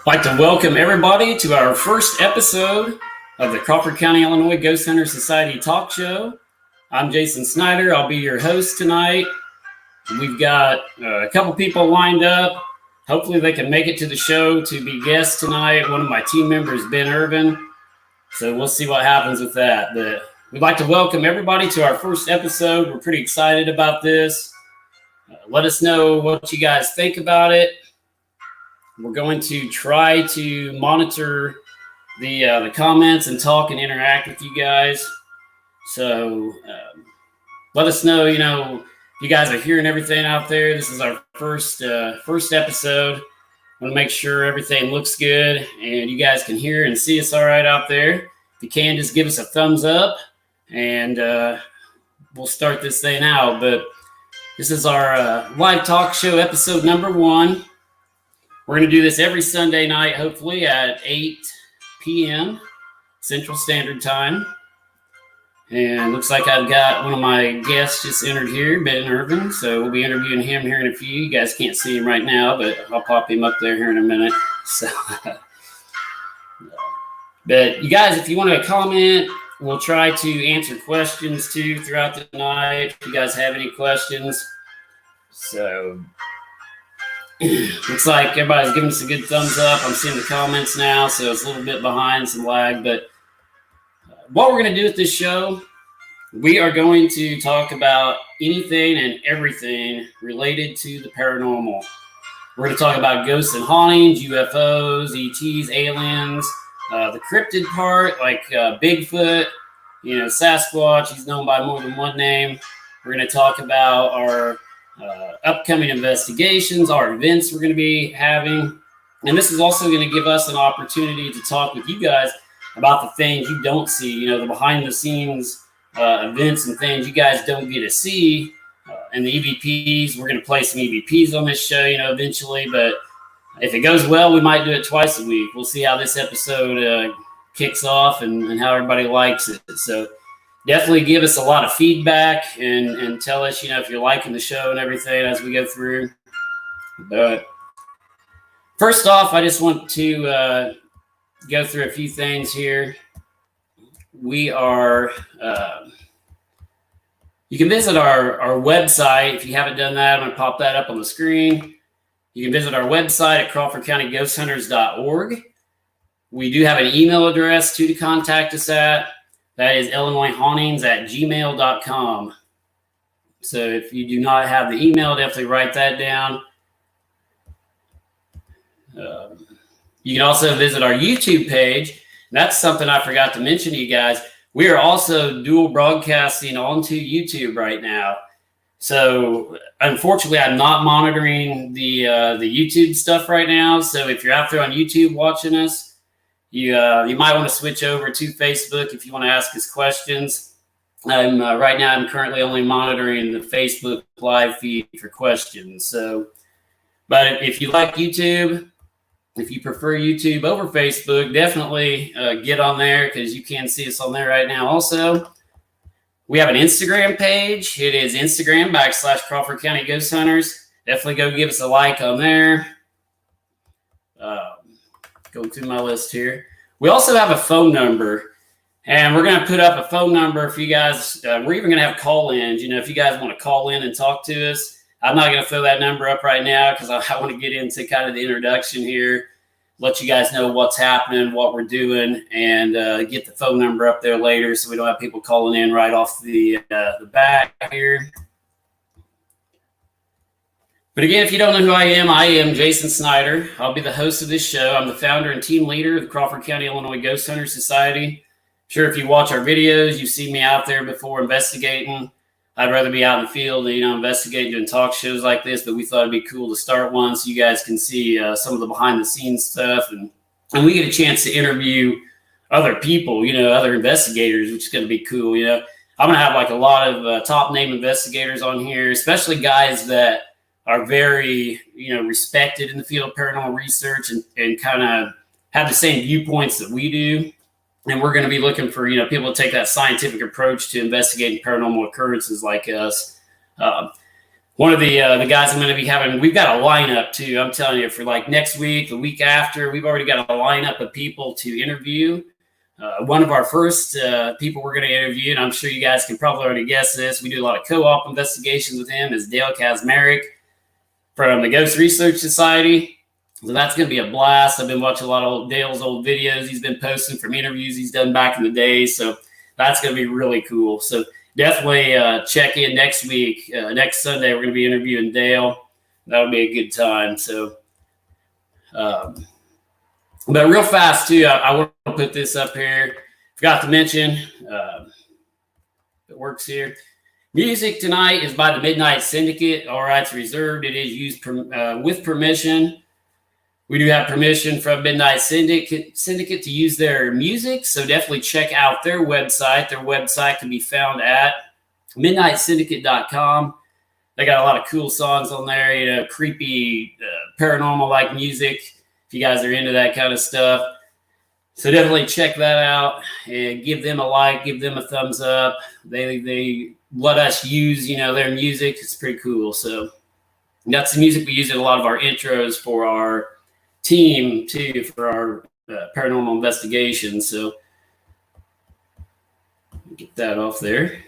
I'd like to welcome everybody to our first episode of the Crawford County, Illinois Ghost Hunter Society talk show. I'm Jason Snyder. I'll be your host tonight. We've got a couple people lined up. Hopefully they can make it to the show to be guests tonight. One of my team members, Ben Irvin. So we'll see what happens with that. But we'd like to welcome everybody to our first episode. We're pretty excited about this. Let us know what you guys think about it. We're going to try to monitor the comments and talk and interact with you guys. So let us know, if you guys are hearing everything out there. This is our first episode. I want to make sure everything looks good and you guys can hear and see us all right out there. If you can, just give us a thumbs up and we'll start this thing out. But this is our live talk show episode number 1. We're going to do this every Sunday night, hopefully at 8 p.m. Central Standard Time. And looks like I've got one of my guests just entered here, Ben Irvin. So we'll be interviewing him here in a few. You guys can't see him right now, but I'll pop him up there here in a minute. So, but you guys, if you want to comment, we'll try to answer questions too throughout the night. If you guys have any questions. So looks like everybody's giving us a good thumbs up. I'm seeing the comments now, so it's a little bit behind, some lag. But what we're going to do with this show, we are going to talk about anything and everything related to the paranormal. We're going to talk about ghosts and hauntings, UFOs, ETs, aliens, the cryptid part, like Bigfoot, Sasquatch. He's known by more than one name. We're going to talk about our upcoming investigations, our events we're going to be having. And this is also going to give us an opportunity to talk with you guys about the things you don't see, the behind the scenes events and things you guys don't get to see. And the EVPs, we're going to play some EVPs on this show, eventually. But if it goes well, we might do it twice a week. We'll see how this episode kicks off and how everybody likes it. So definitely give us a lot of feedback and tell us, if you're liking the show and everything as we go through. But first off, I just want to go through a few things here. We are, you can visit our website. If you haven't done that, I'm going to pop that up on the screen. You can visit our website at crawfordcountyghosthunters.org. We do have an email address to contact us at. That is illinoishauntings@gmail.com. So if you do not have the email, definitely write that down. You can also visit our YouTube page. That's something I forgot to mention to you guys. We are also dual broadcasting onto YouTube right now. So unfortunately, I'm not monitoring the YouTube stuff right now. So if you're out there on YouTube watching us, you might want to switch over to Facebook if you want to ask us questions. Right now, I'm currently only monitoring the Facebook live feed for questions. So, but if you like YouTube, if you prefer YouTube over Facebook, definitely get on there because you can see us on there right now. Also, we have an Instagram page. It is Instagram / Crawford County Ghost Hunters. Definitely go give us a like on there. Go through my list here. We also have a phone number, and we're going to put up a phone number for you guys. We're even going to have call-ins. If you guys want to call in and talk to us, I'm not going to throw that number up right now because I want to get into kind of the introduction here, let you guys know what's happening, what we're doing, and get the phone number up there later so we don't have people calling in right off the back here. But again, if you don't know who I am Jason Snyder. I'll be the host of this show. I'm the founder and team leader of the Crawford County, Illinois Ghost Hunter Society. Sure, if you watch our videos, you see me out there before investigating. I'd rather be out in the field than, investigating, doing talk shows like this, but we thought it'd be cool to start one so you guys can see some of the behind-the-scenes stuff. And we get a chance to interview other people, other investigators, which is going to be cool. I'm going to have like a lot of top-name investigators on here, especially guys that are very, respected in the field of paranormal research and kind of have the same viewpoints that we do. And we're going to be looking for, people to take that scientific approach to investigating paranormal occurrences like us. One one of the guys I'm going to be having, we've got a lineup too. I'm telling you, for like next week, the week after, we've already got a lineup of people to interview. One of our first people we're going to interview, and I'm sure you guys can probably already guess this, we do a lot of co-op investigations with him, is Dale Kazmarek from the Ghost Research Society. So that's going to be a blast. I've been watching a lot of Dale's old videos he's been posting from interviews he's done back in the day. So that's going to be really cool. So definitely check in next week. Next Sunday, we're going to be interviewing Dale. That'll be a good time. So, but real fast, too, I want to put this up here. Forgot to mention, it works here. Music tonight is by the Midnight Syndicate. All rights reserved. It is used with permission. We do have permission from Midnight Syndicate to use their music, so definitely check out their website. Their website can be found at midnightsyndicate.com. They got a lot of cool songs on there, creepy, paranormal-like music, if you guys are into that kind of stuff. So definitely check that out and give them a like, give them a thumbs up. They let us use, their music. It's pretty cool. So that's the music we use in a lot of our intros for our team too, for our paranormal investigations. So get that off there.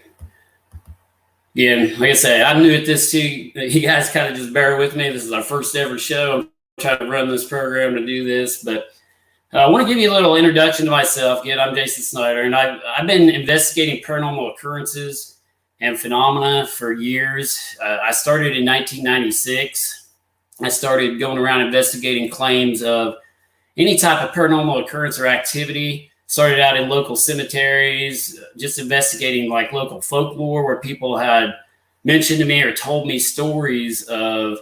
Again, like I said, I'm new at this too. You guys kind of just bear with me. This is our first ever show. I'm trying to run this program to do this, but I want to give you a little introduction to myself. Again, I'm Jason Snyder, and I've been investigating paranormal occurrences and phenomena for years. I started in 1996. I started going around investigating claims of any type of paranormal occurrence or activity. Started out in local cemeteries, just investigating like local folklore where people had mentioned to me or told me stories of,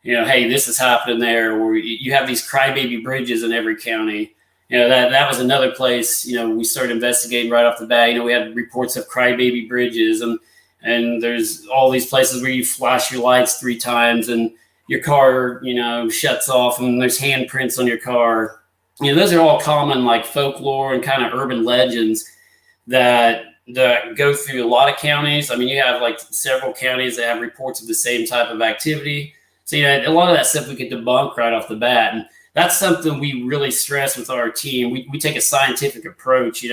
hey, this is happening there, or you have these crybaby bridges in every county. That was another place, we started investigating right off the bat. We had reports of crybaby bridges, and there's all these places where you flash your lights 3 times and your car, shuts off, and there's handprints on your car. Those are all common, like folklore and kind of urban legends that go through a lot of counties. I mean, you have like several counties that have reports of the same type of activity. So, a lot of that stuff we can debunk right off the bat. And that's something we really stress with our team. We take a scientific approach.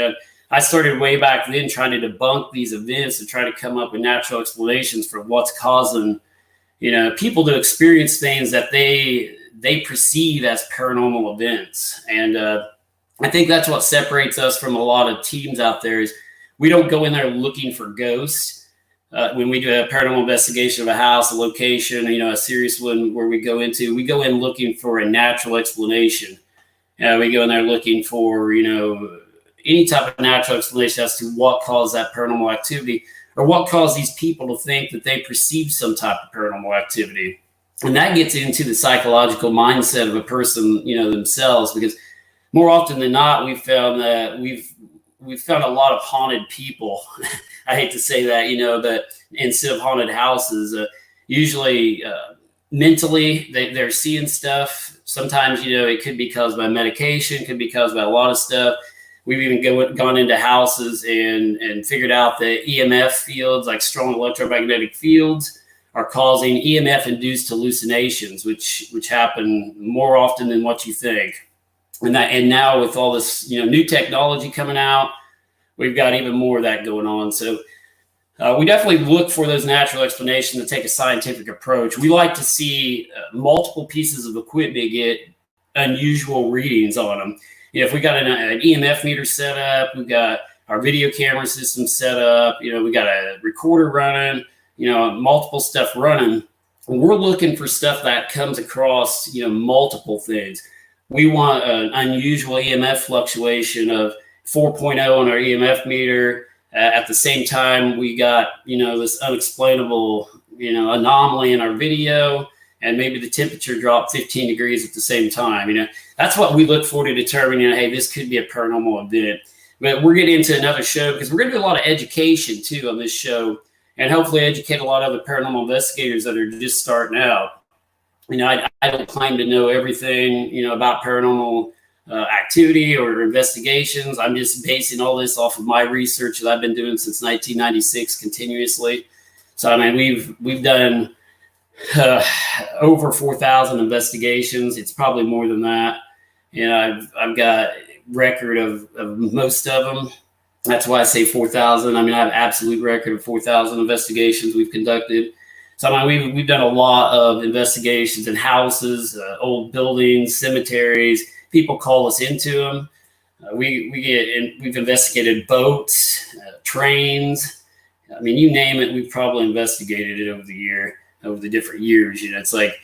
I started way back then trying to debunk these events and try to come up with natural explanations for what's causing people to experience things that they perceive as paranormal events. And I think that's what separates us from a lot of teams out there is we don't go in there looking for ghosts. When we do a paranormal investigation of a house, a location, a serious one where we go in looking for a natural explanation. We go in there looking for, any type of natural explanation as to what caused that paranormal activity, or what caused these people to think that they perceived some type of paranormal activity. And that gets into the psychological mindset of a person, themselves, because more often than not, we've found that we've found a lot of haunted people. I hate to say that, but instead of haunted houses, usually mentally they're seeing stuff. Sometimes, it could be caused by medication, could be caused by a lot of stuff. We've even gone into houses and figured out that EMF fields, like strong electromagnetic fields, are causing EMF-induced hallucinations, which happen more often than what you think. And now with all this new technology coming out, we've got even more of that going on. So we definitely look for those natural explanations to take a scientific approach. We like to see multiple pieces of equipment get unusual readings on them. If we got an EMF meter set up, we've got our video camera system set up, we got a recorder running, multiple stuff running. We're looking for stuff that comes across, multiple things. We want an unusual EMF fluctuation of 4.0 on our EMF meter. At the same time, we got, this unexplainable, anomaly in our video, and maybe the temperature dropped 15 degrees at the same time. That's what we look for to determine, hey, this could be a paranormal event. But we're getting into another show because we're going to do a lot of education too on this show, and hopefully educate a lot of other paranormal investigators that are just starting out. I don't claim to know everything, about paranormal activity or investigations. I'm just basing all this off of my research that I've been doing since 1996 continuously. So, we've done over 4,000 investigations. It's probably more than that. I've got record of most of them. That's why I say 4,000. I mean, I have absolute record of 4,000 investigations we've conducted. So I mean, we've done a lot of investigations in houses, old buildings, cemeteries. People call us into them. We've investigated boats, trains. I mean, you name it, we've probably investigated it over the different years. It's like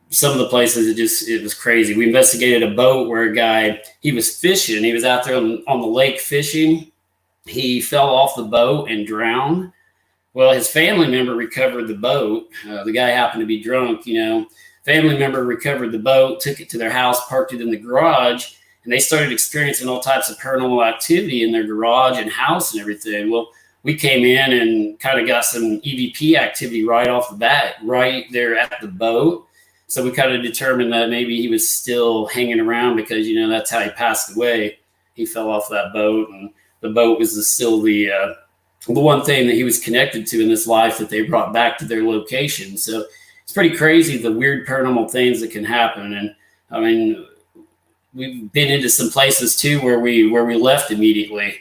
some of the places it was crazy. We investigated a boat where a guy, he was fishing. He was out there on the lake fishing. He fell off the boat and drowned. Well, his family member recovered the boat. The guy happened to be drunk, Family member recovered the boat, took it to their house, parked it in the garage, and they started experiencing all types of paranormal activity in their garage and house and everything. Well, we came in and kind of got some EVP activity right off the bat, right there at the boat. So we kind of determined that maybe he was still hanging around because, that's how he passed away. He fell off that boat, and the boat was still the one thing that he was connected to in this life that they brought back to their location. So it's pretty crazy, the weird paranormal things that can happen. And I mean, we've been into some places too where we left immediately.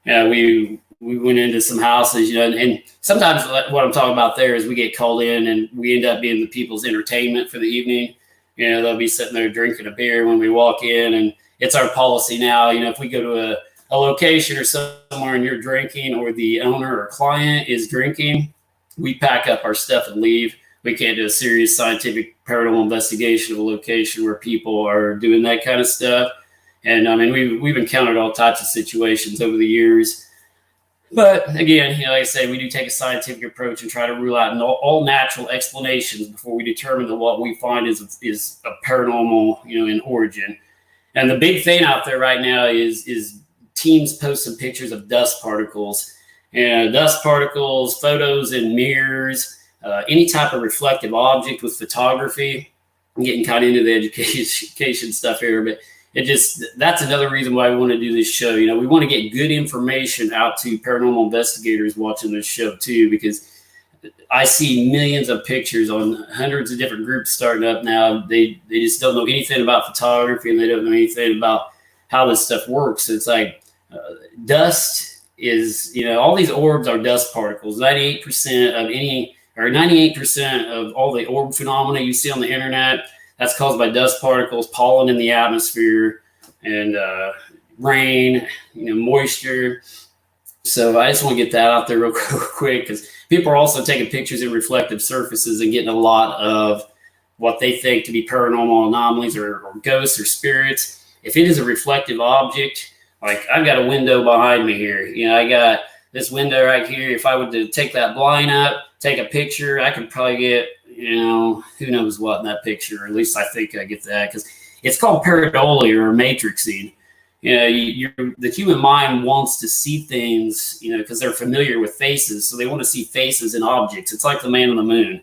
We went into some houses, and sometimes what I'm talking about there is we get called in and we end up being the people's entertainment for the evening. They'll be sitting there drinking a beer when we walk in, and it's our policy now. If we go to a location or somewhere and you're drinking, or the owner or client is drinking, we pack up our stuff and leave. We can't do a serious scientific paranormal investigation of a location where people are doing that kind of stuff. And I mean, we've encountered all types of situations over the years. But again, like I say, we do take a scientific approach and try to rule out all natural explanations before we determine that what we find is a paranormal, in origin. And the big thing out there right now is teams posting pictures of dust particles, photos in mirrors, any type of reflective object with photography. I'm getting kind of into the education stuff here, but that's another reason why we want to do this show. We want to get good information out to paranormal investigators watching this show too, because I see millions of pictures on hundreds of different groups starting up now. They just don't know anything about photography, and they don't know anything about how this stuff works. It's like dust is, all these orbs are dust particles. 98% of all the orb phenomena you see on the internet, that's caused by dust particles, pollen in the atmosphere, and rain, moisture. So I just want to get that out there real quick, because people are also taking pictures of reflective surfaces and getting a lot of what they think to be paranormal anomalies or ghosts or spirits. If it is a reflective object, like I've got a window behind me here, I got this window right here. If I were to take that blind up, take a picture, I could probably get, who knows what in that picture. Or at least I think I get that, because it's called pareidolia or matrixing. The human mind wants to see things, because they're familiar with faces. So they want to see faces in objects. It's like the man on the moon.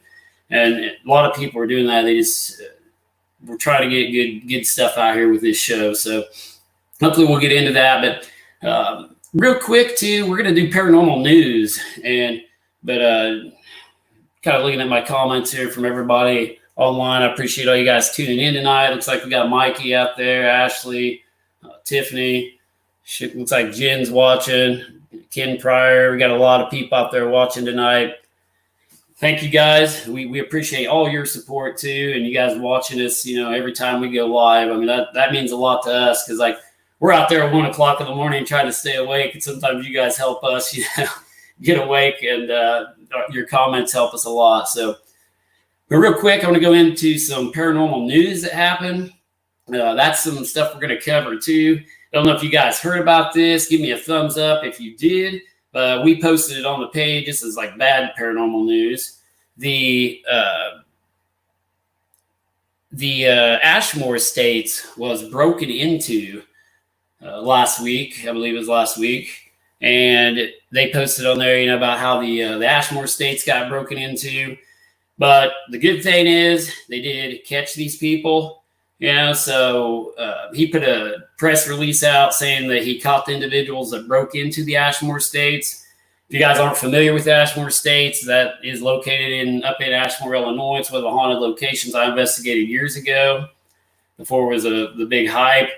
And a lot of people are doing that. We're trying to get good stuff out here with this show. So hopefully we'll get into that. But real quick too, we're going to do paranormal news. But kind of looking at my comments here from everybody online, I appreciate all you guys tuning in tonight. Looks like we got Mikey out there, Ashley, Tiffany. Looks like Jen's watching. Ken Pryor. We got a lot of people out there watching tonight. Thank you guys. We appreciate all your support too, and you guys watching us. Every time we go live. I mean, that means a lot to us, because we're out there at 1 o'clock in the morning trying to stay awake, and sometimes you guys help us, get awake, and your comments help us a lot. So, but real quick, I want to go into some paranormal news that happened. That's some stuff we're going to cover too. I don't know if you guys heard about this. Give me a thumbs up if you did. We posted it on the page. This is like bad paranormal news. The Ashmore Estates was broken into last week. I believe it was last week. And they posted on there, about how the Ashmore Estates got broken into. But the good thing is they did catch these people. So he put a press release out saying that he caught the individuals that broke into the Ashmore Estates. If you guys aren't familiar with Ashmore Estates, that is located up in Ashmore, Illinois. It's one of the haunted locations I investigated years ago before it was the big hype.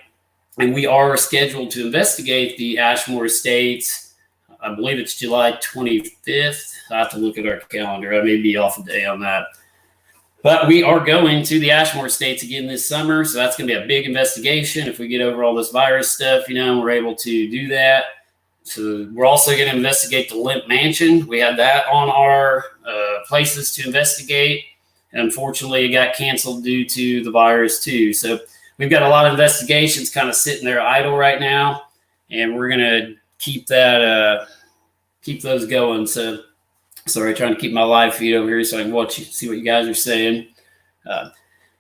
And we are scheduled to investigate the Ashmore Estates. I believe it's July 25th. I have to look at our calendar. I may be off a day on that. But we are going to the Ashmore Estates again this summer. So that's going to be a big investigation. If we get over all this virus stuff, we're able to do that. So we're also going to investigate the Limp Mansion. We had that on our places to investigate. And unfortunately, it got canceled due to the virus too. So we've got a lot of investigations kind of sitting there idle right now. And we're going to keep those going. So sorry, trying to keep my live feed over here so I can see what you guys are saying.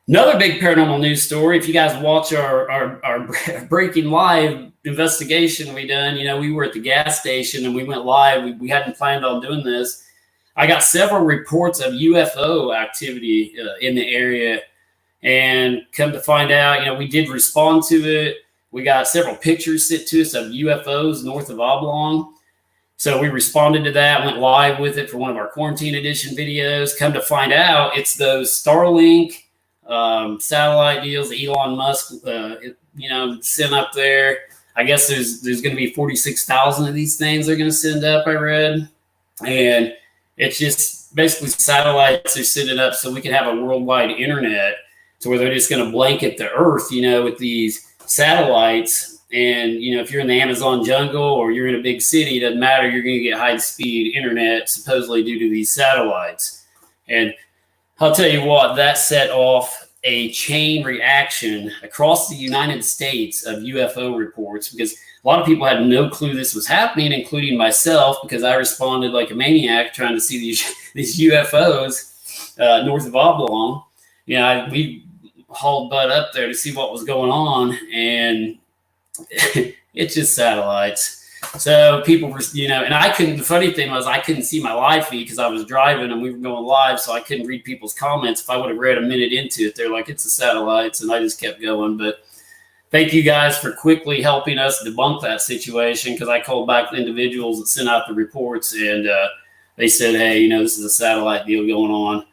Another big paranormal news story. If you guys watch our breaking live investigation we done, we were at the gas station and we went live. We hadn't planned on doing this. I got several reports of UFO activity in the area, and come to find out, we did respond to it. We got several pictures sent to us of UFOs north of Oblong. So we responded to that, went live with it for one of our quarantine edition videos. Come to find out, it's those Starlink satellite deals that Elon Musk, sent up there. I guess there's going to be 46,000 of these things they're going to send up, I read. And it's just basically satellites they're sending up so we can have a worldwide internet, to where they're just going to blanket the earth, with these satellites. And, if you're in the Amazon jungle or you're in a big city, it doesn't matter. You're going to get high-speed internet, supposedly due to these satellites. And I'll tell you what, that set off a chain reaction across the United States of UFO reports, because a lot of people had no clue this was happening, including myself, because I responded like a maniac trying to see these UFOs north of Oblong. We hauled butt up there to see what was going on, and it's just satellites. So people were, and I couldn't, the funny thing was I couldn't see my live feed because I was driving and we were going live. So I couldn't read people's comments. If I would have read a minute into it, they're like, it's the satellites. And I just kept going. But thank you guys for quickly helping us debunk that situation, because I called back the individuals that sent out the reports, and they said, hey, this is a satellite deal going on.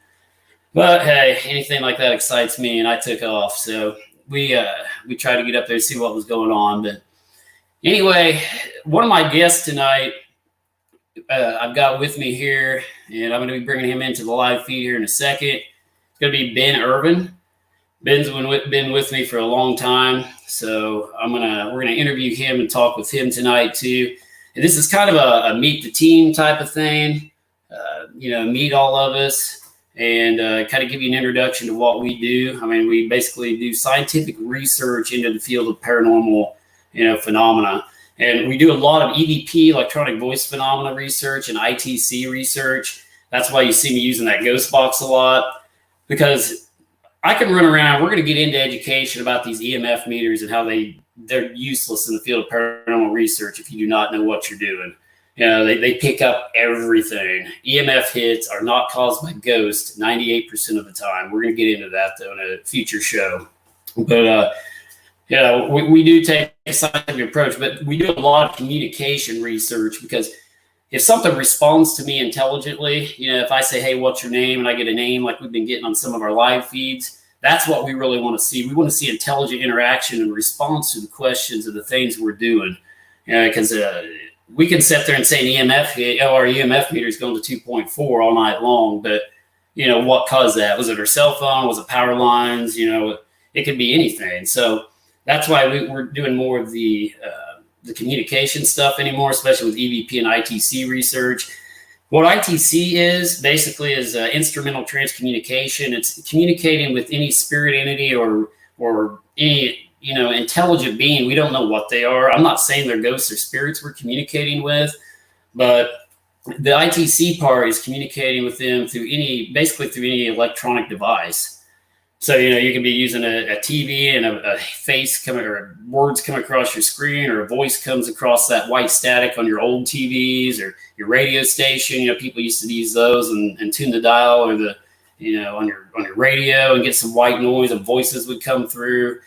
But hey, anything like that excites me, and I took off. So we tried to get up there and see what was going on. But anyway, one of my guests tonight, I've got with me here, and I'm going to be bringing him into the live feed here in a second. It's going to be Ben Irvin. Ben's been with me for a long time, so we're going to interview him and talk with him tonight too. And this is kind of a meet the team type of thing, meet all of us and kind of give you an introduction to what we do. I mean, we basically do scientific research into the field of paranormal, phenomena. And we do a lot of EVP, electronic voice phenomena research, and ITC research. That's why you see me using that ghost box a lot, because I can run around. We're going to get into education about these EMF meters and how they're useless in the field of paranormal research if you do not know what you're doing. They pick up everything. EMF hits are not caused by ghosts 98% of the time. We're going to get into that, though, in a future show. But, we do take a scientific approach, but we do a lot of communication research, because if something responds to me intelligently, if I say, hey, what's your name? And I get a name like we've been getting on some of our live feeds, that's what we really want to see. We want to see intelligent interaction and response to the questions of the things we're doing. Because we can sit there and say an EMF hit, our EMF meter is going to 2.4 all night long. But, what caused that? Was it our cell phone? Was it power lines? It could be anything. So that's why we're doing more of the communication stuff anymore, especially with EVP and ITC research. What ITC is basically is instrumental transcommunication. It's communicating with any spirit entity or any intelligent being. We don't know what they are. I'm not saying they're ghosts or spirits we're communicating with, but the ITC part is communicating with them through any electronic device. So, you can be using a TV and a face coming, or words come across your screen, or a voice comes across that white static on your old TVs or your radio station. People used to use those and tune the dial or on your radio and get some white noise, and voices would come through.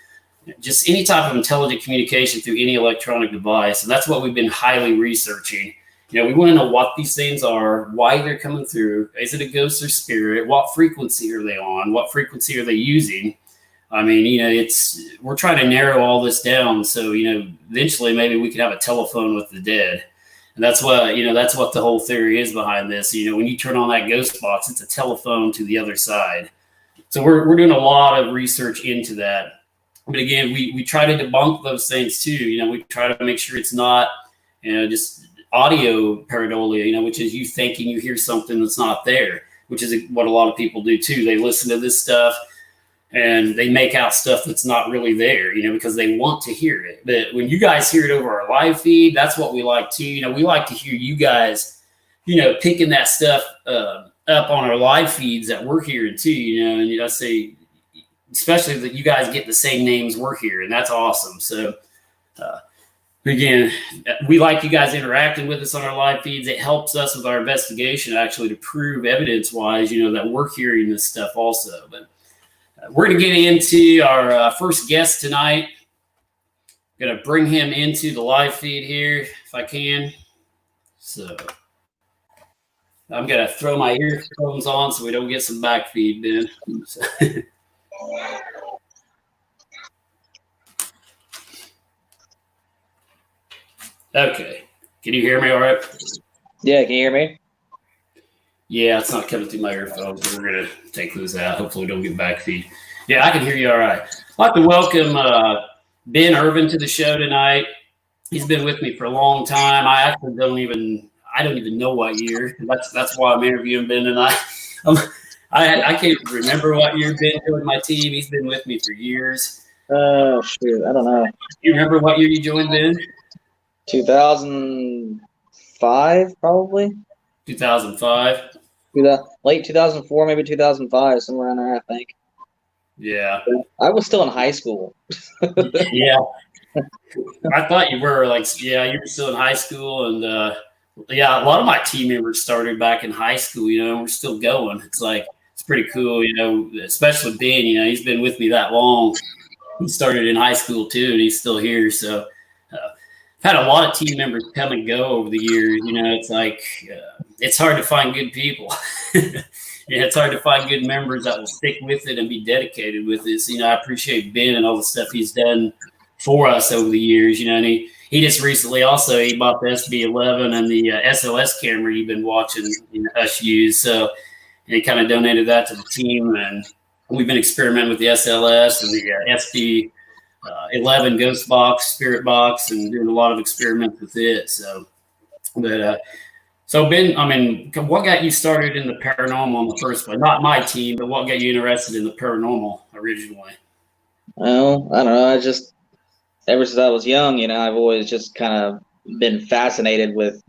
Just any type of intelligent communication through any electronic device. And that's what we've been highly researching. We want to know what these things are, why they're coming through. Is it a ghost or spirit? What frequency are they on? What frequency are they using? I mean, we're trying to narrow all this down. So, eventually maybe we could have a telephone with the dead. And that's what the whole theory is behind this. When you turn on that ghost box, it's a telephone to the other side. So we're doing a lot of research into that. But again, we try to debunk those things too. We try to make sure it's not, just audio pareidolia, which is you thinking you hear something that's not there, which is what a lot of people do too. They listen to this stuff and they make out stuff that's not really there, because they want to hear it. But when you guys hear it over our live feed, that's what we like too. We like to hear you guys, picking that stuff up on our live feeds that we're hearing too, and I say, especially that you guys get the same names we're hearing. That's awesome. So, again, we like you guys interacting with us on our live feeds. It helps us with our investigation actually to prove evidence-wise, that we're hearing this stuff also. But we're going to get into our first guest tonight. I'm going to bring him into the live feed here if I can. So I'm going to throw my earphones on so we don't get some back feed, Ben. Okay. Can you hear me all right? Yeah, can you hear me? Yeah, it's not coming through my earphones, so we're going to take those out. Hopefully we don't get back feed. Yeah, I can hear you all right. I'd like to welcome Ben Irvin to the show tonight. He's been with me for a long time. I actually don't even know what year. That's why I'm interviewing Ben tonight. I can't remember what year Ben joined my team. He's been with me for years. Oh, shoot. I don't know. You remember what year you joined, Ben? 2005, probably. 2005? Late 2004, maybe 2005, somewhere around there, I think. Yeah. I was still in high school. Yeah. I thought you were you were still in high school. And a lot of my team members started back in high school, and we're still going. It's pretty cool, especially Ben, he's been with me that long. He started in high school too, and he's still here. So I've had a lot of team members come and go over the years. It's hard to find good people. It's hard to find good members that will stick with it and be dedicated with it. So, I appreciate Ben and all the stuff he's done for us over the years, and he just recently also, he bought the SB11 and the SLS camera you've been watching us use. So he kind of donated that to the team, and we've been experimenting with the SLS and the SB11 ghost box, spirit box, and doing a lot of experiments with it. So, so Ben, what got you started in the paranormal in the first place? Not my team, but what got you interested in the paranormal originally? Well, I don't know. Ever since I was young, I've always just kind of been fascinated with,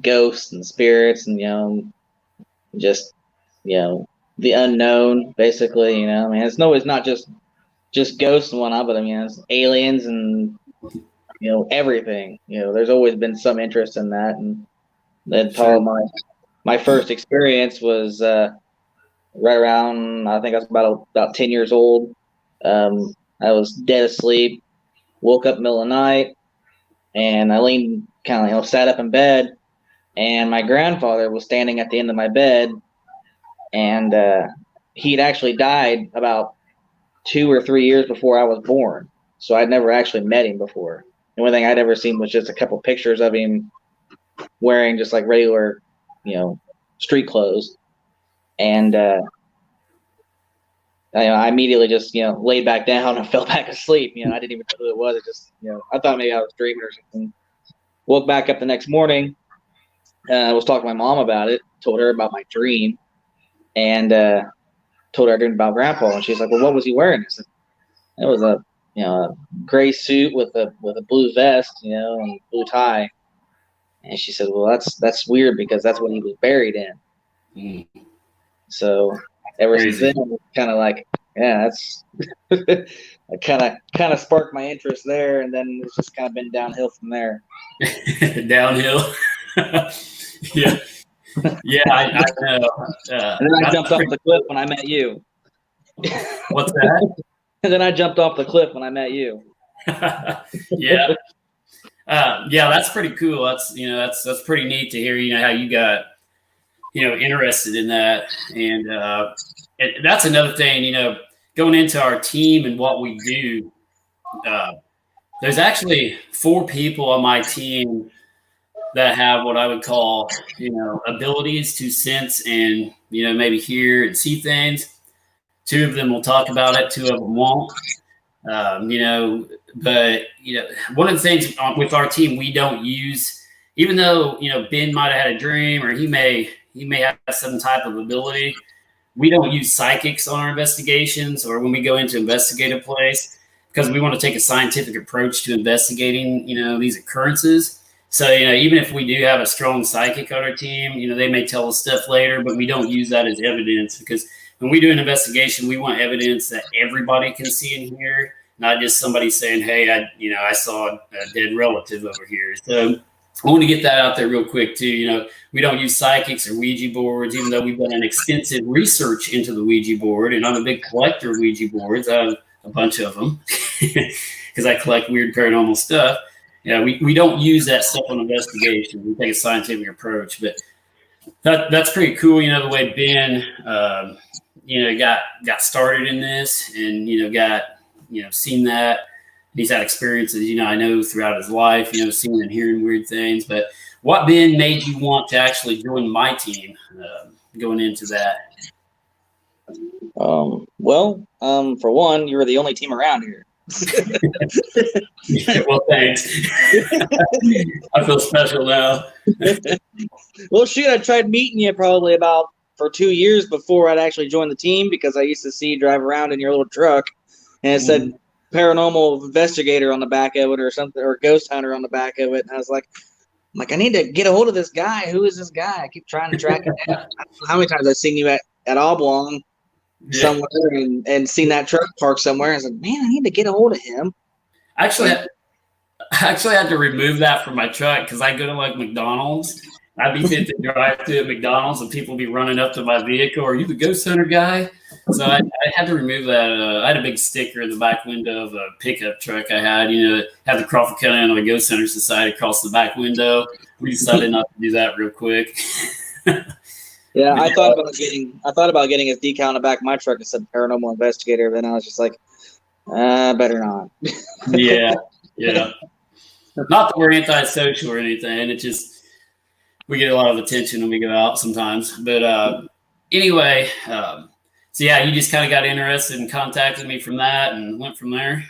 ghosts and spirits and, the unknown, basically, it's not just ghosts and whatnot, but it's aliens and, everything, there's always been some interest in that. And then probably my first experience was right around, I think I was about 10 years old. I was dead asleep, woke up in the middle of the night, and I leaned kind of, sat up in bed, and my grandfather was standing at the end of my bed, and he'd actually died about 2 or 3 years before I was born. So I'd never actually met him before. The only thing I'd ever seen was just a couple pictures of him wearing just like regular, street clothes. And I immediately just, laid back down and fell back asleep. I didn't even know who it was. It just, I thought maybe I was dreaming or something. Woke back up the next morning. I was talking to my mom about it, told her about my dream, and told her I dreamed about Grandpa. And she's like, "Well, what was he wearing?" I said, "It was a gray suit with a blue vest, and blue tie." And she said, "Well, that's weird because that's what he was buried in." Mm. So ever since then, kind of like, yeah, that's I kind of sparked my interest there, and then it's just kind of been downhill from there. Downhill. Yeah. Yeah, I know. And then I jumped off the cliff when I met you. What's that? And then I jumped off the cliff when I met you. Yeah. Yeah, that's pretty cool. That's pretty neat to hear. How you got interested in that, and that's another thing. Going into our team and what we do. There's actually 4 people on my team that have what I would call, abilities to sense and, maybe hear and see things. 2 of them will talk about it, 2 of them won't. But one of the things with our team we don't use, even though Ben might have had a dream or he may have some type of ability, we don't use psychics on our investigations or when we go into investigate a place because we want to take a scientific approach to investigating these occurrences. So even if we do have a strong psychic on our team, they may tell us stuff later, but we don't use that as evidence because when we do an investigation, we want evidence that everybody can see and hear, not just somebody saying, "Hey, I saw a dead relative over here." So I want to get that out there real quick too. We don't use psychics or Ouija boards, even though we've done an extensive research into the Ouija board, and I'm a big collector of Ouija boards. I have a bunch of them because I collect weird paranormal stuff. We don't use that stuff on investigation. We take a scientific approach, but that's pretty cool. The way Ben, got started in this, and got seen that. He's had experiences, I know throughout his life, seeing and hearing weird things. But what, Ben, made you want to actually join my team going into that? For one, you were the only team around here. Well, thanks. I feel special now. Well, shoot, I tried meeting you probably for 2 years before I'd actually joined the team because I used to see you drive around in your little truck and it said paranormal investigator on the back of it or something, or ghost hunter on the back of it. And I was like, I need to get a hold of this guy. Who is this guy? I keep trying to track him down. I don't know how many times I've seen you at Oblong somewhere and seen that truck parked somewhere. I was like, man, I need to get a hold of him. I actually had to remove that from my truck because I go to McDonald's. I'd be fit to drive to McDonald's and people be running up to my vehicle. Are you the ghost hunter guy? So I had to remove that. I had a big sticker in the back window of a pickup truck I had. Had the Crawford County Ghost Hunter Society across the back window. We decided not to do that real quick. Yeah, I thought about getting his decal on the back of my truck that said paranormal investigator, but then I was just like, better not. Yeah. Not that we're antisocial or anything. It's just we get a lot of attention when we go out sometimes. But anyway, so yeah, you just kind of got interested and contacted me from that and went from there.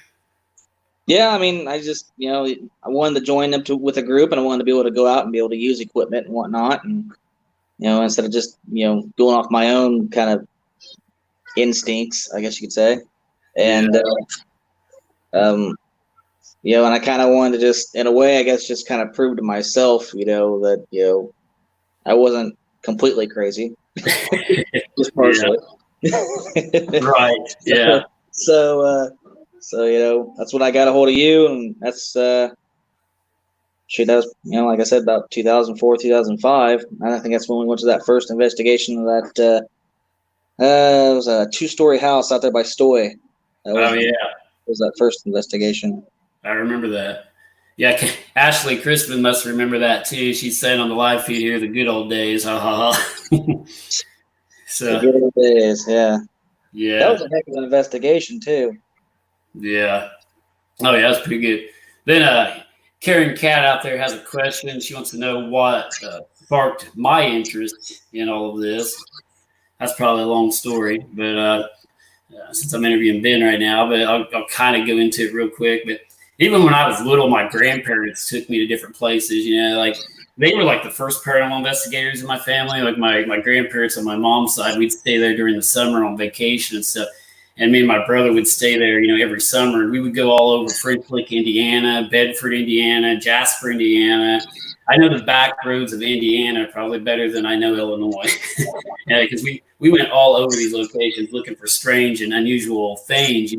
Yeah, I just I wanted to join them with a group, and I wanted to be able to go out and be able to use equipment and whatnot, and instead of just going off my own kind of instincts, I guess you could say, and and I kind of wanted to just, in a way, I guess, just kind of prove to myself, that I wasn't completely crazy, just partially. Right. Yeah. So that's when I got a hold of you, and that's that was like I said, about 2004, 2005. And I think that's when we went to that first investigation of that. It was a 2-story house out there by Stoy. It was that first investigation. I remember that. Yeah, Ashley Crispin must remember that too. She's saying on the live feed here, the good old days. Ha ha ha. So, the good old days, yeah. Yeah. That was a heck of an investigation too. Yeah. Oh, yeah, that's pretty good. Then Karen Cat out there has a question. She wants to know what sparked my interest in all of this. That's probably a long story, but since I'm interviewing Ben right now, but I'll kind of go into it real quick. But even when I was little, my grandparents took me to different places, they were like the first paranormal investigators in my family. Like my grandparents on my mom's side, we'd stay there during the summer on vacation and stuff. And me and my brother would stay there, every summer. And we would go all over French Lick, Indiana, Bedford, Indiana, Jasper, Indiana. I know the back roads of Indiana probably better than I know Illinois. Because we went all over these locations looking for strange and unusual things.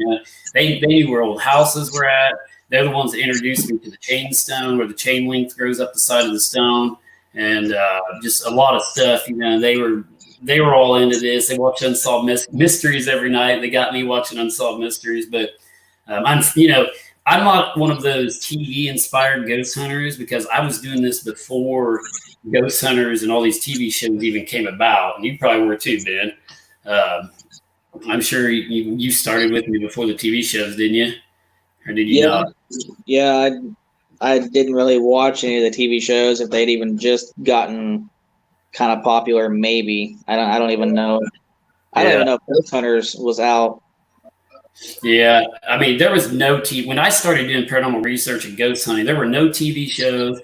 They knew where old houses were at. They're the ones that introduced me to the chain stone, where the chain link goes up the side of the stone, and just a lot of stuff. They were all into this. They watch Unsolved Mysteries every night. They got me watching Unsolved Mysteries, but I'm not one of those TV inspired ghost hunters because I was doing this before ghost hunters and all these TV shows even came about. And you probably were too, Ben. I'm sure you started with me before the TV shows, didn't you? Or did you not? Yeah, I didn't really watch any of the TV shows if they'd even just gotten kind of popular. Maybe I don't even know. I don't even know if Ghost Hunters was out. Yeah, I mean, there was no TV when I started doing paranormal research and ghost hunting. There were no TV shows.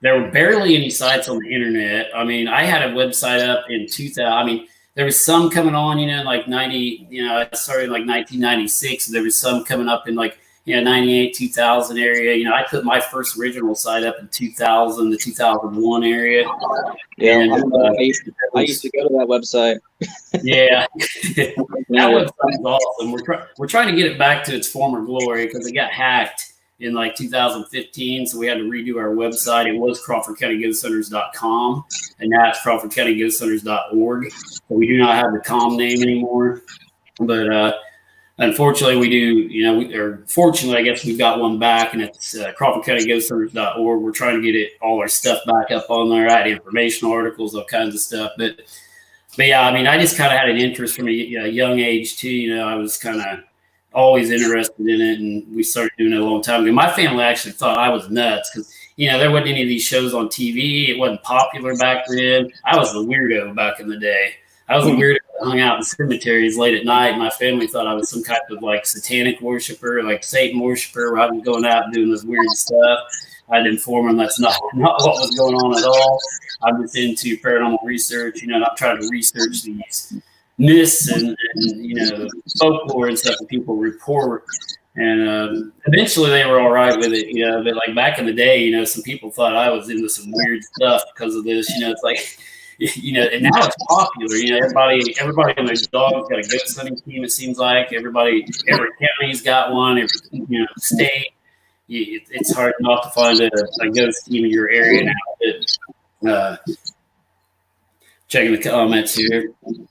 There were barely any sites on the internet. I mean, I had a website up in 2000. I mean, there was some coming on, like 90. I started in like 1996. There was some coming up in like 98, 2000 area. I put my first original site up in 2000, the 2001 area. Yeah, and, I used to go to that website. Yeah, that website is awesome. We're trying to get it back to its former glory because it got hacked in like 2015, so we had to redo our website. It was CrawfordCountyGhostHunters.com, and now it's CrawfordCountyGhostHunters.org. So we do not have the com name anymore, but unfortunately, we do, or fortunately, I guess we've got one back, and it's CrawfordCountyGhostHunters.org. We're trying to get all our stuff back up on there, right? Informational articles, all kinds of stuff. But yeah, I mean, I just kind of had an interest from a young age too. I was kind of always interested in it, and we started doing it a long time ago. My family actually thought I was nuts because there wasn't any of these shows on TV. It wasn't popular back then. I was the weirdo back in the day. I was a weirdo that hung out in cemeteries late at night. My family thought I was some kind of like satanic worshiper, like Satan worshiper, where I was going out and doing this weird stuff. I'd inform them that's not what was going on at all. I'm just into paranormal research, and I'm trying to research these myths and folklore and stuff that people report. And eventually they were all right with it, but like back in the day, some people thought I was into some weird stuff because of this. It's like, and now it's popular. Everybody and their dog's got a ghost hunting team. It seems like every county's got one. Every state. It's hard not to find a ghost team in your area now. Checking the comments here. It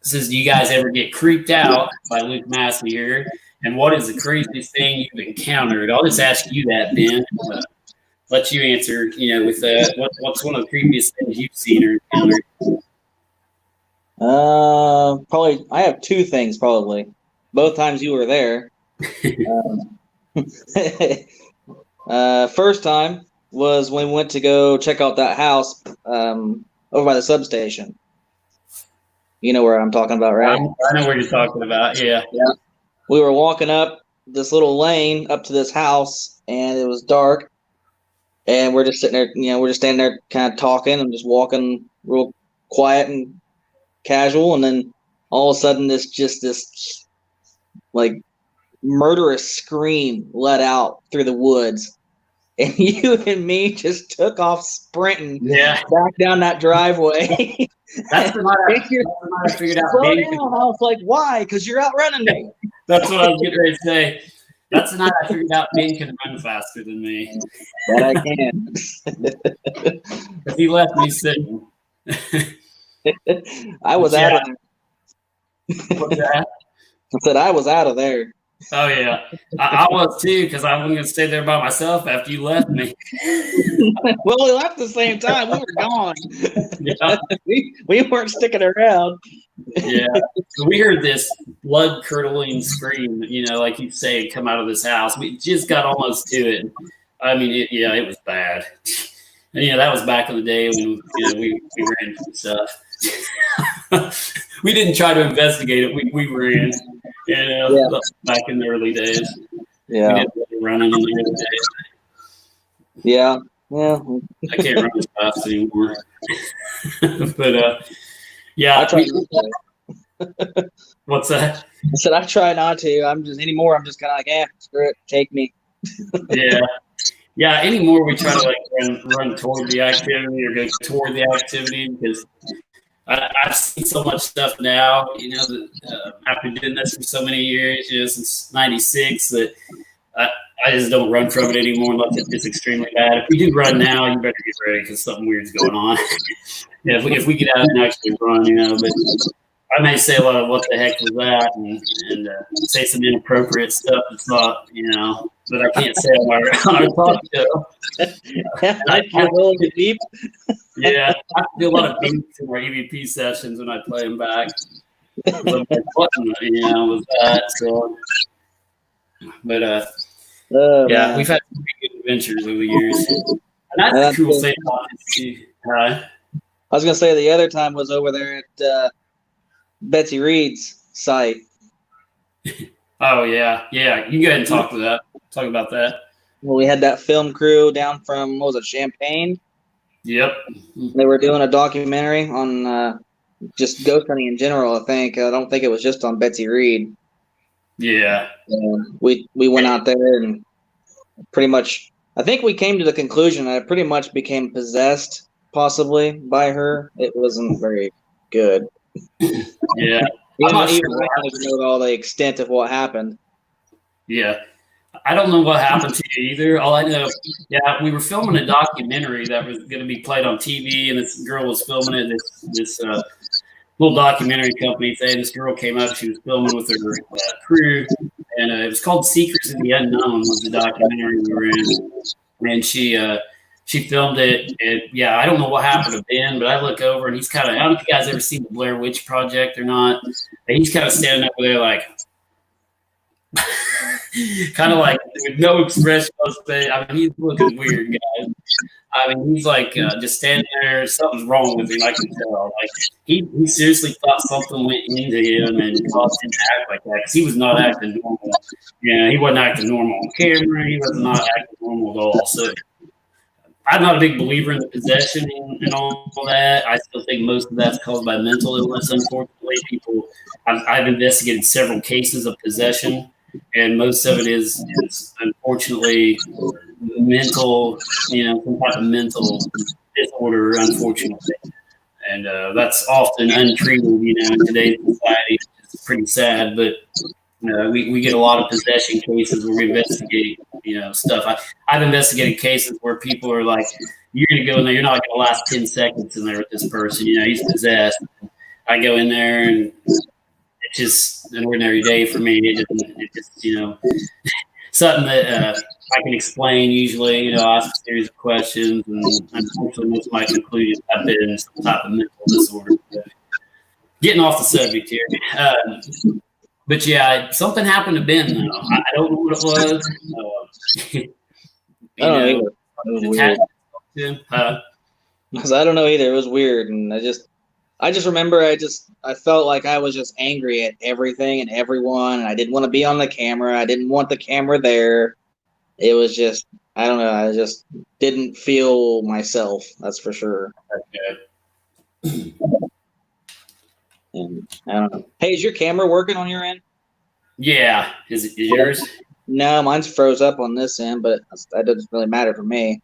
says, "Do you guys ever get creeped out?" By Luke Massey here. And what is the craziest thing you've encountered? I'll just ask you that, Ben. Let you answer, with what's one of the creepiest things you've seen or encountered? Probably, I have two things, probably. Both times you were there. First time was when we went to go check out that house over by the substation. You know where I'm talking about, right? I know what you're talking about, yeah. We were walking up this little lane up to this house, and it was dark. And we're just sitting there, we're just standing there kind of talking and just walking real quiet and casual. And then all of a sudden this like murderous scream let out through the woods. And you and me just took off sprinting back down that driveway. That's the night I figured out. I was like, why? Because you're outrunning me. That's what I was getting ready to say. That's the night I figured out Ben can run faster than me. That I can. If he left me sitting. I was out of there. What's that? I said I was out of there. Oh, yeah. I was too, because I wasn't going to stay there by myself after you left me. Well, we left at the same time. We were gone. Yeah. We weren't sticking around. Yeah. So we heard this blood-curdling scream, like you say, come out of this house. We just got almost to it. I mean, it was bad. And, that was back in the day when we were in stuff. We didn't try to investigate it. We were in, back in the early days. Yeah. We didn't really run in the early days. Yeah. I can't run as fast anymore. But yeah. I try What's that? I said I try not to. I'm just kind of like, screw it, take me. Yeah. Anymore we try to like run toward the activity or go toward the activity because I've seen so much stuff now, after doing this for so many years, since 96, that I just don't run from it anymore unless it's extremely bad. If we do run now, you better get ready because something weird's going on. If we get out and actually run, but I may say a lot of what the heck was that and say some inappropriate stuff that's not, that I can't say on our talk show. I feel a little deep. Yeah, I do a lot of beats in our EVP sessions when I play them back. I'm like, what, with that. So, but yeah, we've had some pretty good adventures over the years, and that's the cool thing about it too. I was gonna say the other time was over there at Betsy Reed's site. Oh yeah. You go ahead and talk about that. Well, we had that film crew down from, what was it, Champaign? Yep. They were doing a documentary on just ghost hunting in general, I think. I don't think it was just on Betsy Reed. Yeah. We went out there and pretty much, I think we came to the conclusion that I pretty much became possessed, possibly, by her. It wasn't very good. Yeah. Even I don't know all the extent of what happened. Yeah. I don't know what happened to you either. All I know, we were filming a documentary that was going to be played on TV, and this girl was filming it. This little documentary company thing. This girl came up. She was filming with her crew, and it was called "Secrets of the Unknown." Was the documentary we were in, and she filmed it. And I don't know what happened to Ben, but I look over and he's kind of. I don't know if you guys ever seen the Blair Witch Project or not. And he's kind of standing over there like. Kind of like with no expression on his face. I mean, he's looking weird, guys. I mean, he's like just standing there. Something's wrong with him. I can tell. Like he seriously thought something went into him and caused him to act like that because he was not acting normal. Yeah, he wasn't acting normal on camera. He was not acting normal at all. So I'm not a big believer in the possession and all that. I still think most of that's caused by mental illness. Unfortunately, I've investigated several cases of possession. And most of it is unfortunately mental, some type of mental disorder, unfortunately. And that's often untreated, in today's society. It's pretty sad, but we get a lot of possession cases where we investigate, stuff. I've investigated cases where people are like, you're going to go in there, you're not going to last 10 seconds in there with this person, he's possessed. I go in there and it's just an ordinary day for me. It just something that I can explain usually. Ask a series of questions, and unfortunately, most of my conclusions have been some type of mental disorder. Getting off the subject here, but something happened to Ben. Though I don't know what it was. I don't know either. It was weird. I don't know either. It was weird, and I just remember I felt like I was just angry at everything and everyone, and I didn't want to be on the camera. I didn't want the camera there. It was just, I don't know, I just didn't feel myself, that's for sure. Okay. And I don't know. Hey, is your camera working on your end? Yeah. Is yours? No, mine's froze up on this end, but that doesn't really matter for me.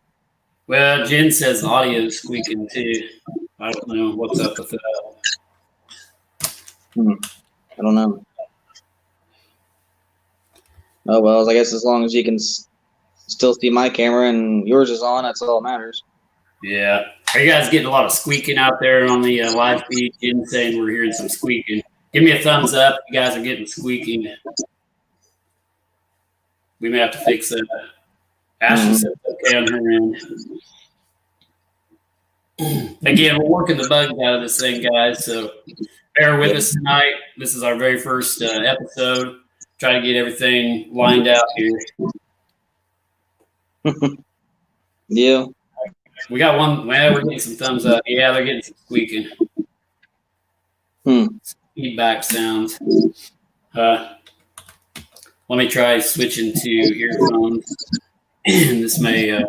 Well, Jen says the audio is squeaking too. I don't know what's up with that. I don't know. Oh, well, I guess as long as you can still see my camera and yours is on, that's all that matters. Yeah. Are you guys getting a lot of squeaking out there on the live feed? Jen saying we're hearing some squeaking. Give me a thumbs up if you guys are getting squeaking. We may have to fix that. Ashley said okay on her end. Again, we're working the bugs out of this thing, guys, so bear with us tonight. This is our very first episode. Try to get everything lined out here. Yeah. We got one. Well, we're getting some thumbs up. Yeah, they're getting some squeaking. Some feedback sounds. Let me try switching to earphones. This may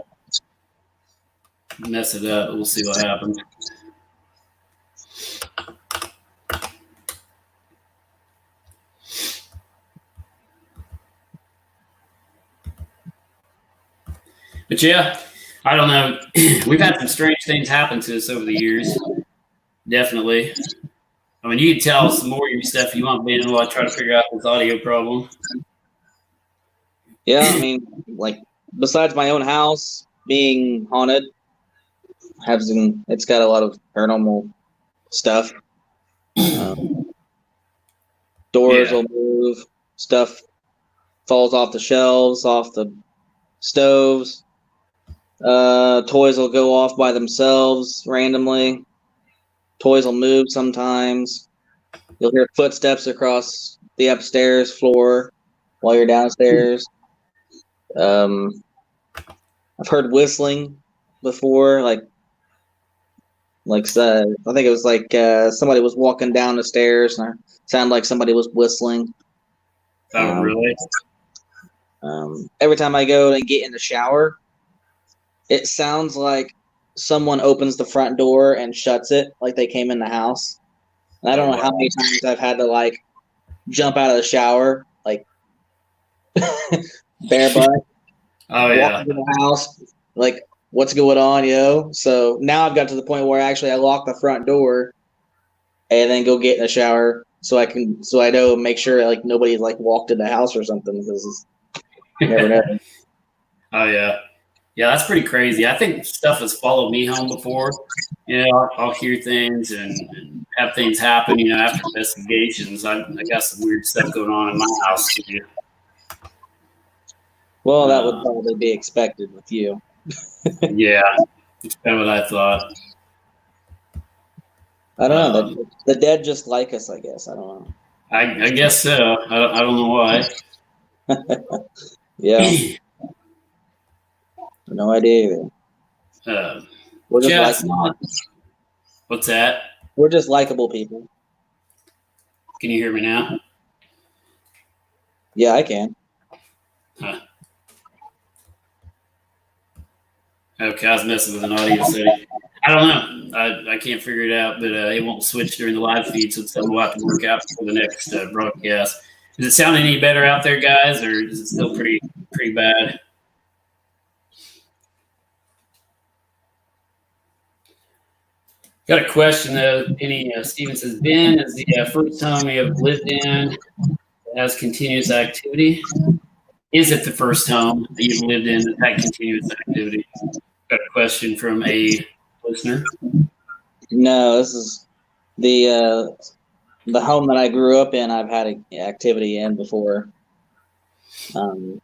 mess it up. We'll see what happens. But I don't know. We've had some strange things happen to us over the years. Definitely. I mean, you can tell us some more of your stuff you want, Ben, while I try to figure out this audio problem. Yeah, I mean, besides my own house being haunted, it's got a lot of paranormal stuff. Doors will move, stuff falls off the shelves, off the stoves. Toys will go off by themselves randomly. Toys will move sometimes. You'll hear footsteps across the upstairs floor while you're downstairs. I've heard whistling before, like I think it was like somebody was walking down the stairs and it sounded like somebody was whistling. Oh, really? Every time I go and get in the shower, it sounds like someone opens the front door and shuts it, like they came in the house. And I don't know how many times I've had to like jump out of the shower, like bare butt. Oh yeah. Walk into the house, like what's going on, yo? So now I've got to the point where actually I lock the front door and then go get in the shower so I know, make sure like nobody's like walked in the house or something, because you never know. Oh yeah. Yeah, that's pretty crazy. I think stuff has followed me home before. You know, I'll hear things and have things happen, you know, after investigations. I got some weird stuff going on in my house too. Well, that would probably be expected with you. Yeah, that's kind of what I thought. I don't know. The dead just like us, I guess. I don't know. I guess so. I don't know why. Yeah. No idea either. We're just What's that? We're just likable people. Can you hear me now? Yeah, I can. Huh. Okay, I was messing with an audio setting. I don't know. I can't figure it out, but it won't switch during the live feed, so it's something we'll have to work out for the next broadcast. Does it sound any better out there, guys, or is it still pretty bad? Got a question though. Penny Stevens says, Ben, is the first home you have lived in that has continuous activity? Is it the first home that you've lived in that had continuous activity? Got a question from a listener. No, this is the home that I grew up in. I've had activity in before.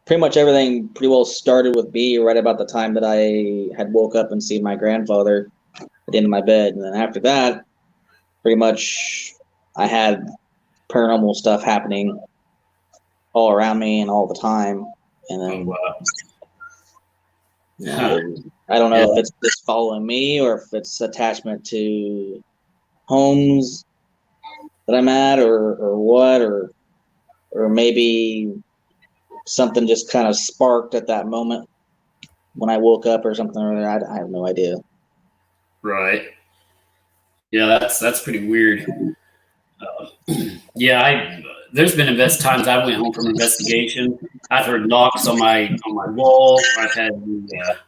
Pretty much everything pretty well started with B right about the time that I had woke up and seen my grandfather at the end of my bed, and then after that, pretty much I had paranormal stuff happening all around me and all the time. And then I don't know if it's just following me or if it's attachment to homes that I'm at or what, or maybe something just kind of sparked at that moment when I woke up or something or other. I have no idea. Right. Yeah, that's pretty weird. Yeah, there's been times I went home from investigation. I've heard knocks on my wall. I've had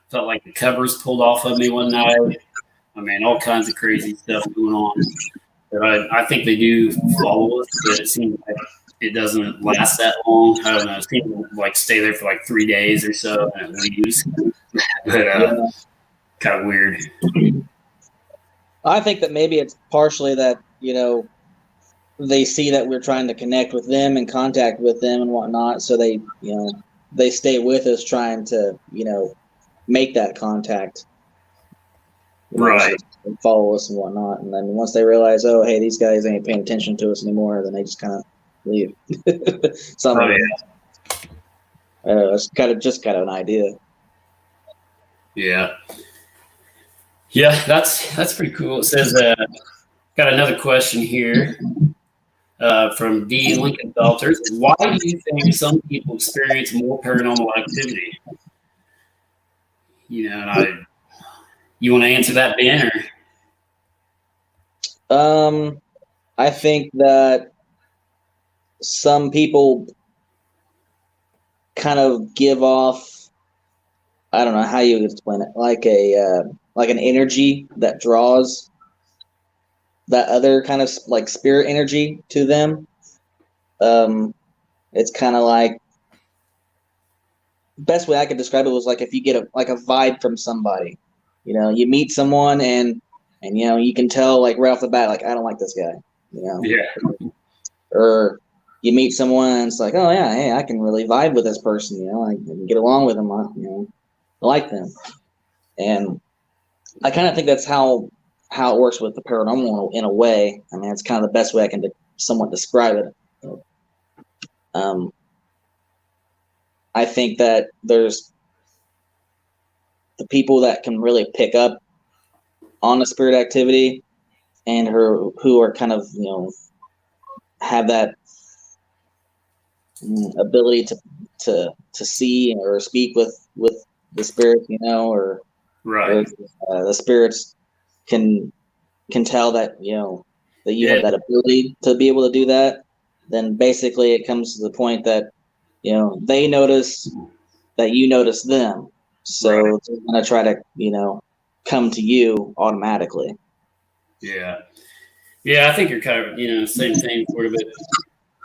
felt like the covers pulled off of me one night. I mean, all kinds of crazy stuff going on. But I think they do follow us, but it seems like it doesn't last that long. I don't know. People like stay there for like 3 days or so and it leaves. But kind of weird. I think that maybe it's partially that, you know, they see that we're trying to connect with them and contact with them and whatnot. So they, you know, they stay with us trying to, you know, make that contact. Right. So follow us and whatnot. And then once they realize, oh, hey, these guys ain't paying attention to us anymore, then they just kind of leave. It's kind of an idea. Yeah. Yeah, that's pretty cool. It says, got another question here from D. Lincoln Felters. Why do you think some people experience more paranormal activity? You know, you want to answer that, Ben? Or? I think that some people kind of give off, I don't know how you would explain it, like an energy that draws that other kind of like spirit energy to them. It's kind of like, best way I could describe it was like if you get a vibe from somebody, you know, you meet someone and you know, you can tell like right off the bat, like, I don't like this guy, you know. Yeah. Or you meet someone and it's like, oh yeah, hey, I can really vibe with this person, I can get along with them, I like them. And I kind of think that's how it works with the paranormal in a way. I mean, it's kind of the best way I can somewhat describe it. I think that there's the people that can really pick up on the spirit activity and who are kind of, have that ability to see or speak with the spirits, or Right. or the spirits can tell that that you have that ability to be able to do that. Then basically it comes to the point that they notice that you notice them, so they're gonna try to come to you automatically. Yeah. Yeah, I think you're kind of, same thing sort of, but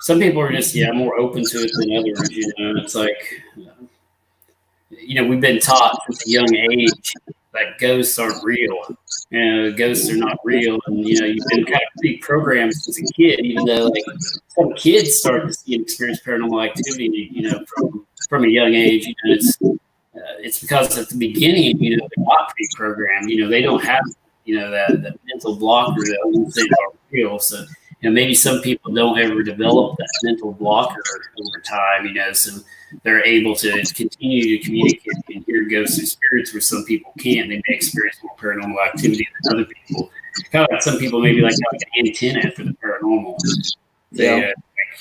some people are just, more open to it than others. It's like, we've been taught since a young age that ghosts aren't real. Ghosts are not real. And, you've been kind of pre-programmed since a kid, even though, like, some kids start to see and experience paranormal activity, from a young age. It's because at the beginning, they're not pre-programmed. They don't have, that mental blocker that things are real. So, maybe some people don't ever develop that mental blocker over time, so they're able to continue to communicate and hear ghosts or spirits where some people can't. They may experience more paranormal activity than other people. Kind of like some people maybe like have an antenna for the paranormal. So,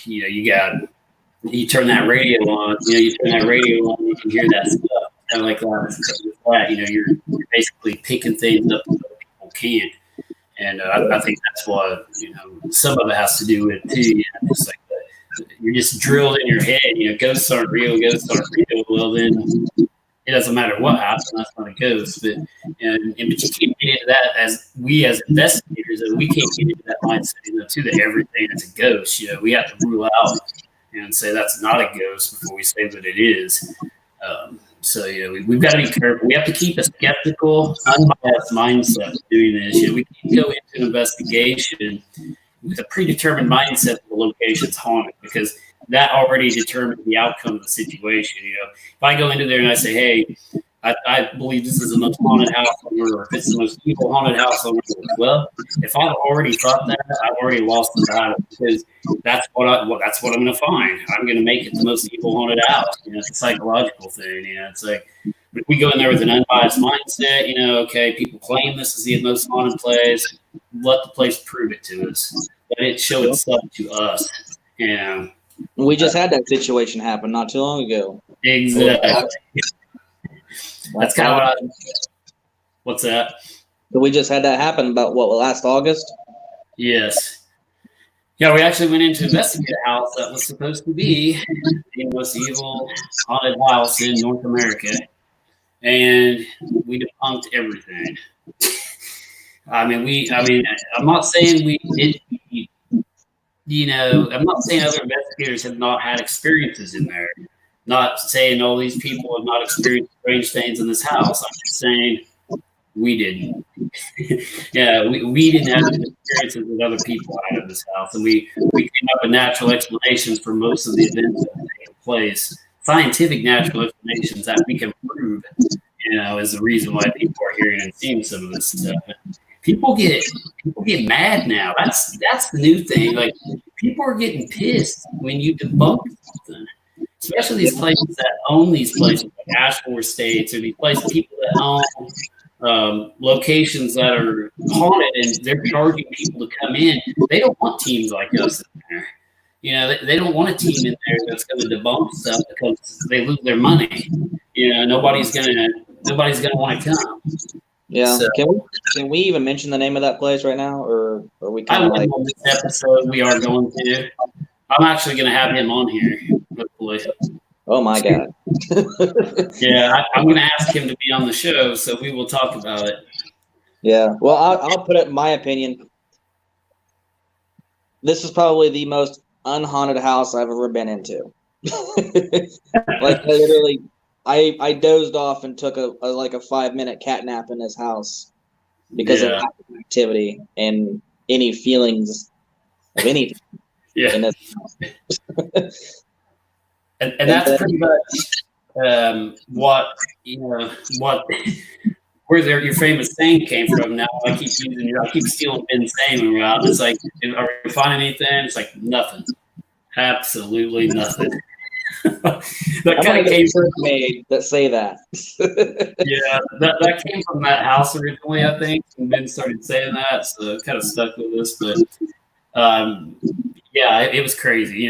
you turn that radio on, you you can hear that stuff. Kind of like that. You're basically picking things up that other people can't. And I think that's what, some of it has to do with too. Just like you're just drilled in your head, ghosts aren't real, ghosts aren't real. Well, then it doesn't matter what happens, that's not a ghost. But but you can't get into that as investigators, and we can't get into that mindset, too, that everything is a ghost. We have to rule out and say that's not a ghost before we say that it is. So we've got to be careful. We have to keep a skeptical, unbiased mindset doing this. We can't go into an investigation with a predetermined mindset that the location's haunted, because that already determines the outcome of the situation. If I go into there and I say, hey, I believe this is the most haunted house on earth, or if it's the most evil haunted house on earth, well, if I've already thought that, I've already lost the battle, because that's what I'm going to find. I'm going to make it the most evil haunted house. It's a psychological thing. It's like, if we go in there with an unbiased mindset, okay, people claim this is the most haunted place. Let the place prove it to us. Let it show itself to us. We just had that situation happen not too long ago. Exactly. That's kind of what's that? We just had that happen about last August? Yes. Yeah, we actually went in to investigate a house that was supposed to be the most evil haunted house in North America, and we debunked everything. I'm not saying we did. I'm not saying other investigators have not had experiences in there. Not saying all these people have not experienced strange things in this house. I'm just saying we didn't. we didn't have the experiences that other people had in this house, and we came up with natural explanations for most of the events that have taken place. Scientific natural explanations that we can prove, is the reason why people are hearing and seeing some of this stuff. People get mad now. That's the new thing. Like, people are getting pissed when you debunk something. Especially these places that own these places, like Ashmore Estates, or these places, people that own locations that are haunted, and they're charging people to come in. They don't want teams like us in there. They don't want a team in there that's going to debunk stuff because they lose their money. Nobody's gonna want to come. Yeah. So, can we even mention the name of that place right now, or are we kind of like on this episode? We are going to. I'm actually going to have him on here, hopefully. Oh my God. Yeah, I'm going to ask him to be on the show, so we will talk about it. Yeah. Well, I'll put it in my opinion. This is probably the most unhaunted house I've ever been into. Like, literally, I dozed off and took a 5-minute cat nap in this house because of activity and any feelings of anything. Yeah. in his And that's pretty much what where your famous saying came from. Now I keep stealing Ben's saying around. It's like, are we finding anything? It's like nothing, absolutely nothing. That I'm kind gonna of get came from shirts made that say that. yeah, that came from that house originally, I think. And Ben started saying that, so it kind of stuck with us. But yeah, it was crazy.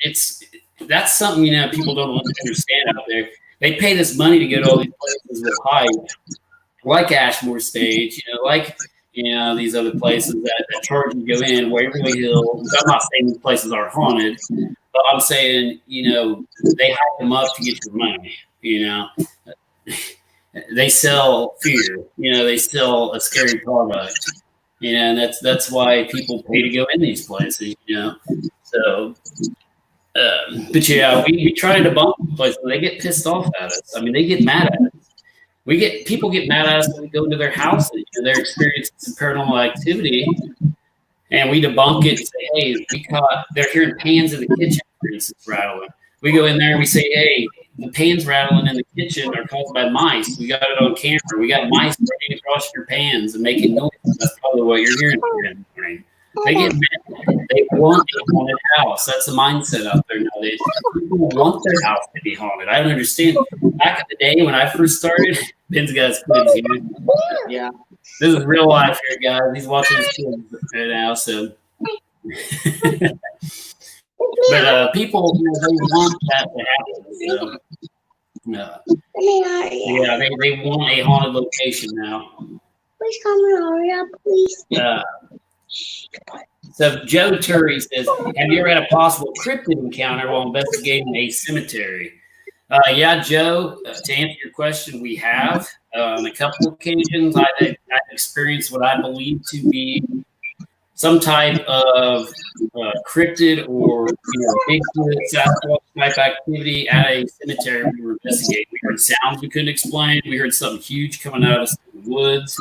It's that's something people don't understand out there. They pay this money to go to all these places with hype, like Ashmore Stage, like these other places that charge you to go in, Waverly Hills. I'm not saying these places are haunted, but I'm saying they hype them up to get your money. They sell fear. They sell a scary product. And that's why people pay to go in these places. So. But yeah, we try to debunk the place. They get pissed off at us. I mean, they get mad at us. People get mad at us when we go into their houses and they're experiencing some paranormal activity, and we debunk it and say, "Hey, they're hearing pans in the kitchen, for instance, rattling." We go in there and we say, "Hey, the pans rattling in the kitchen are caused by mice. We got it on camera. We got mice running across your pans and making noise. That's probably what you're hearing in the morning." They get mad. They want a haunted house. That's the mindset out there nowadays. People want their house to be haunted. I don't understand. Back in the day when I first started, Ben's got his kids here. Yeah. This is real life here, guys. He's watching his kids right now. So, but people, they want that to happen. So, yeah, they want a haunted location now. Please come and hurry up, please. So Joe Turry says, have you ever had a possible cryptid encounter while investigating a cemetery? Yeah, Joe, to answer your question, we have. On a couple of occasions, I've experienced what I believe to be some type of cryptid or Bigfoot, Sasquatch type activity at a cemetery we were investigating. We heard sounds we couldn't explain. We heard something huge coming out of the woods.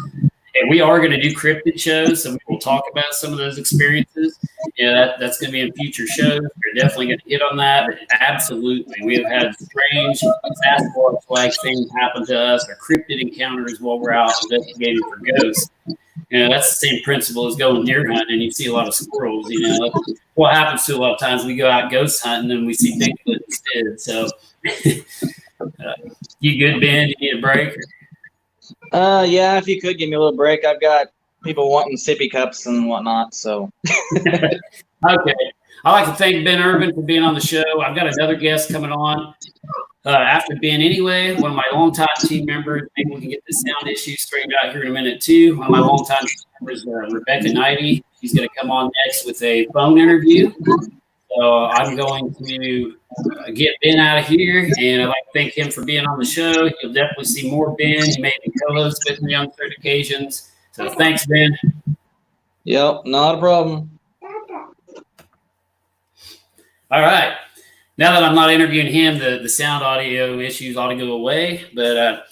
And we are going to do cryptid shows, so we will talk about some of those experiences. That's going to be in future shows. We're definitely going to hit on that. But absolutely, we have had strange Sasquatch-like things happen to us, or cryptid encounters while we're out investigating for ghosts. That's the same principle as going deer hunting, and you see a lot of squirrels. What happens to a lot of times we go out ghost hunting and we see Bigfoot instead. So, you good, Ben? You need a break? Yeah, if you could give me a little break. I've got people wanting sippy cups and whatnot, so. Okay. I'd like to thank Ben Irvin for being on the show. I've got another guest coming on after Ben anyway, one of my longtime team members. Maybe we can get the sound issue straightened out here in a minute, too. One of my longtime team members, Rebecca Knighty. She's going to come on next with a phone interview. So I'm going to get Ben out of here, and I'd like to thank him for being on the show. You'll definitely see more Ben. He may be co-host with me on certain occasions. So thanks, Ben. Yep, not a problem. All right. Now that I'm not interviewing him, the sound audio issues ought to go away. But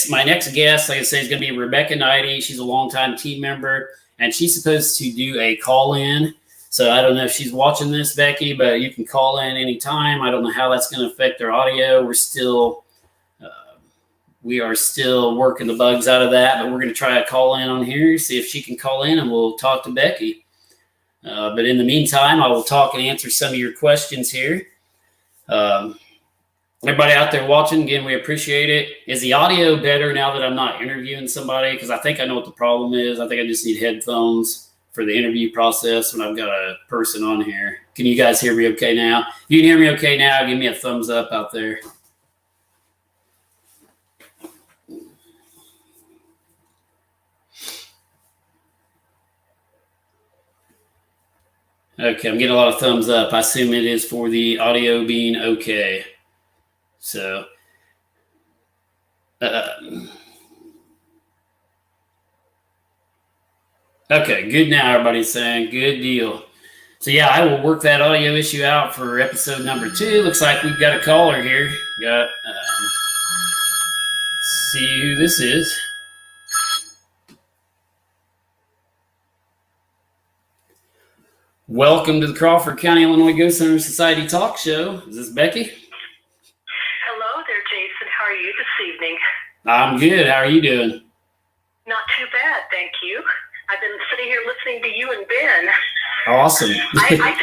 my next guest, like I say, is going to be Rebecca Knighty. She's a longtime team member, and she's supposed to do a call-in. So I don't know if she's watching this, Becky, but you can call in anytime. I don't know how that's going to affect their audio. We are still working the bugs out of that, but we're going to try a call in on here, see if she can call in, and we'll talk to Becky. But in the meantime, I will talk and answer some of your questions here. Everybody out there watching, again, we appreciate it. Is the audio better now that I'm not interviewing somebody? Because I think I know what the problem is. I think I just need headphones for the interview process when I've got a person on here. Can you guys hear me okay now? If you can hear me okay now, give me a thumbs up out there. Okay, I'm getting a lot of thumbs up. I assume it is for the audio being okay. So, okay, good now, everybody's saying. Good deal. So, yeah, I will work that audio issue out for episode number 2. Looks like we've got a caller here. Let's see who this is. Welcome to the Crawford County, Illinois Ghost Hunter Society talk show. Is this Becky? Hello there, Jason. How are you this evening? I'm good. How are you doing? Not too bad, thank you. I've been sitting here listening to you and Ben. Awesome. I think I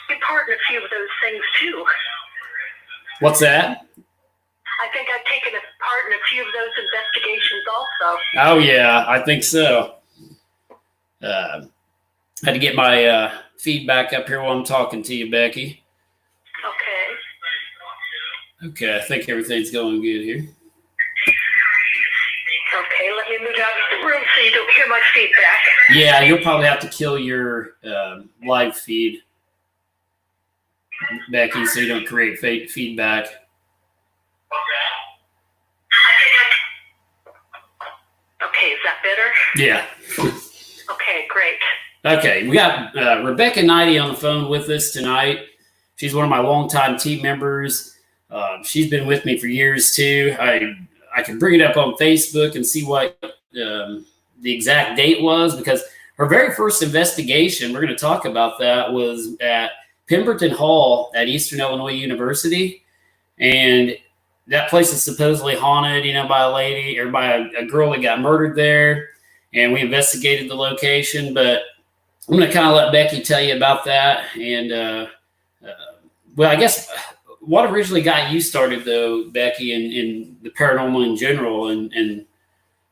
take part in a few of those things too. What's that? I think I've taken part in a few of those investigations also. Oh, yeah, I think so. Had to get my feedback up here while I'm talking to you, Becky. Okay. Okay, I think everything's going good here. Okay, let me move out of the room so you don't hear my feedback. Yeah, you'll probably have to kill your live feed, Becky, so you don't create fake feedback. Okay, is that better? Yeah. Okay, great. Okay, we got Rebecca Knighty on the phone with us tonight. She's one of my longtime team members. She's been with me for years too. I can bring it up on Facebook and see what the exact date was, because her very first investigation, we're going to talk about that, was at Pemberton Hall at Eastern Illinois University. And that place is supposedly haunted, by a lady or by a girl that got murdered there. And we investigated the location, but I'm going to kind of let Becky tell you about that. And, well, I guess what originally got you started, though, Becky, in the paranormal in general, and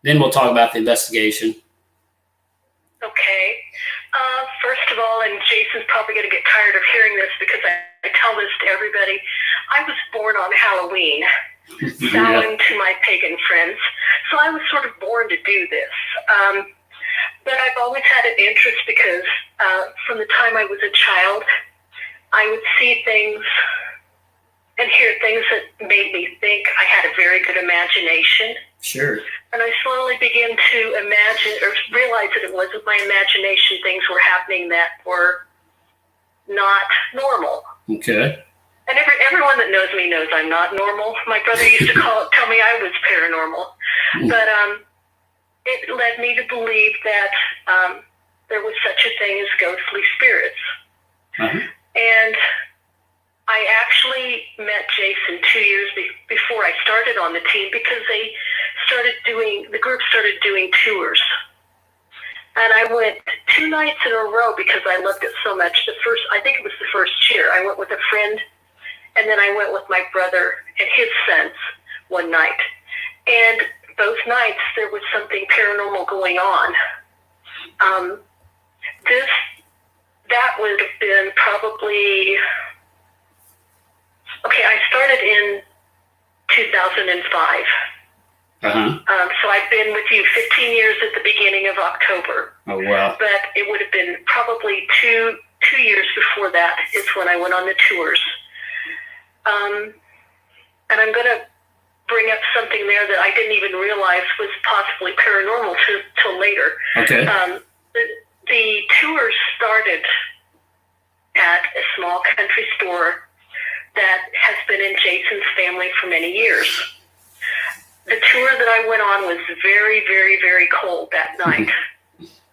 then we'll talk about the investigation. Okay. First of all, and Jason's probably going to get tired of hearing this because I tell this to everybody, I was born on Halloween, bowing to my pagan friends. So I was sort of born to do this. But I've always had an interest because from the time I was a child, I would see things and hear things that made me think. I had a very good imagination. Sure. And I slowly began to imagine or realize that it wasn't my imagination. Things were happening that were not normal. Okay. And everyone that knows me knows I'm not normal. My brother used to tell me I was paranormal. But it led me to believe that there was such a thing as ghostly spirits. Uh-huh. And I actually met Jason 2 years before I started on the team, because the group started doing tours. And I went 2 nights in a row because I loved it so much. I think it was the first year, I went with a friend, and then I went with my brother and his sons one night. And both nights there was something paranormal going on. That would have been probably, okay, I started in 2005. Uh-huh. So I've been with you 15 years at the beginning of October. Oh, wow. But it would have been probably two years before that is when I went on the tours. And I'm going to bring up something there that I didn't even realize was possibly paranormal till later. Okay. The tours started at a small country store that has been in Jason's family for many years. The tour that I went on was very, very, very cold that night.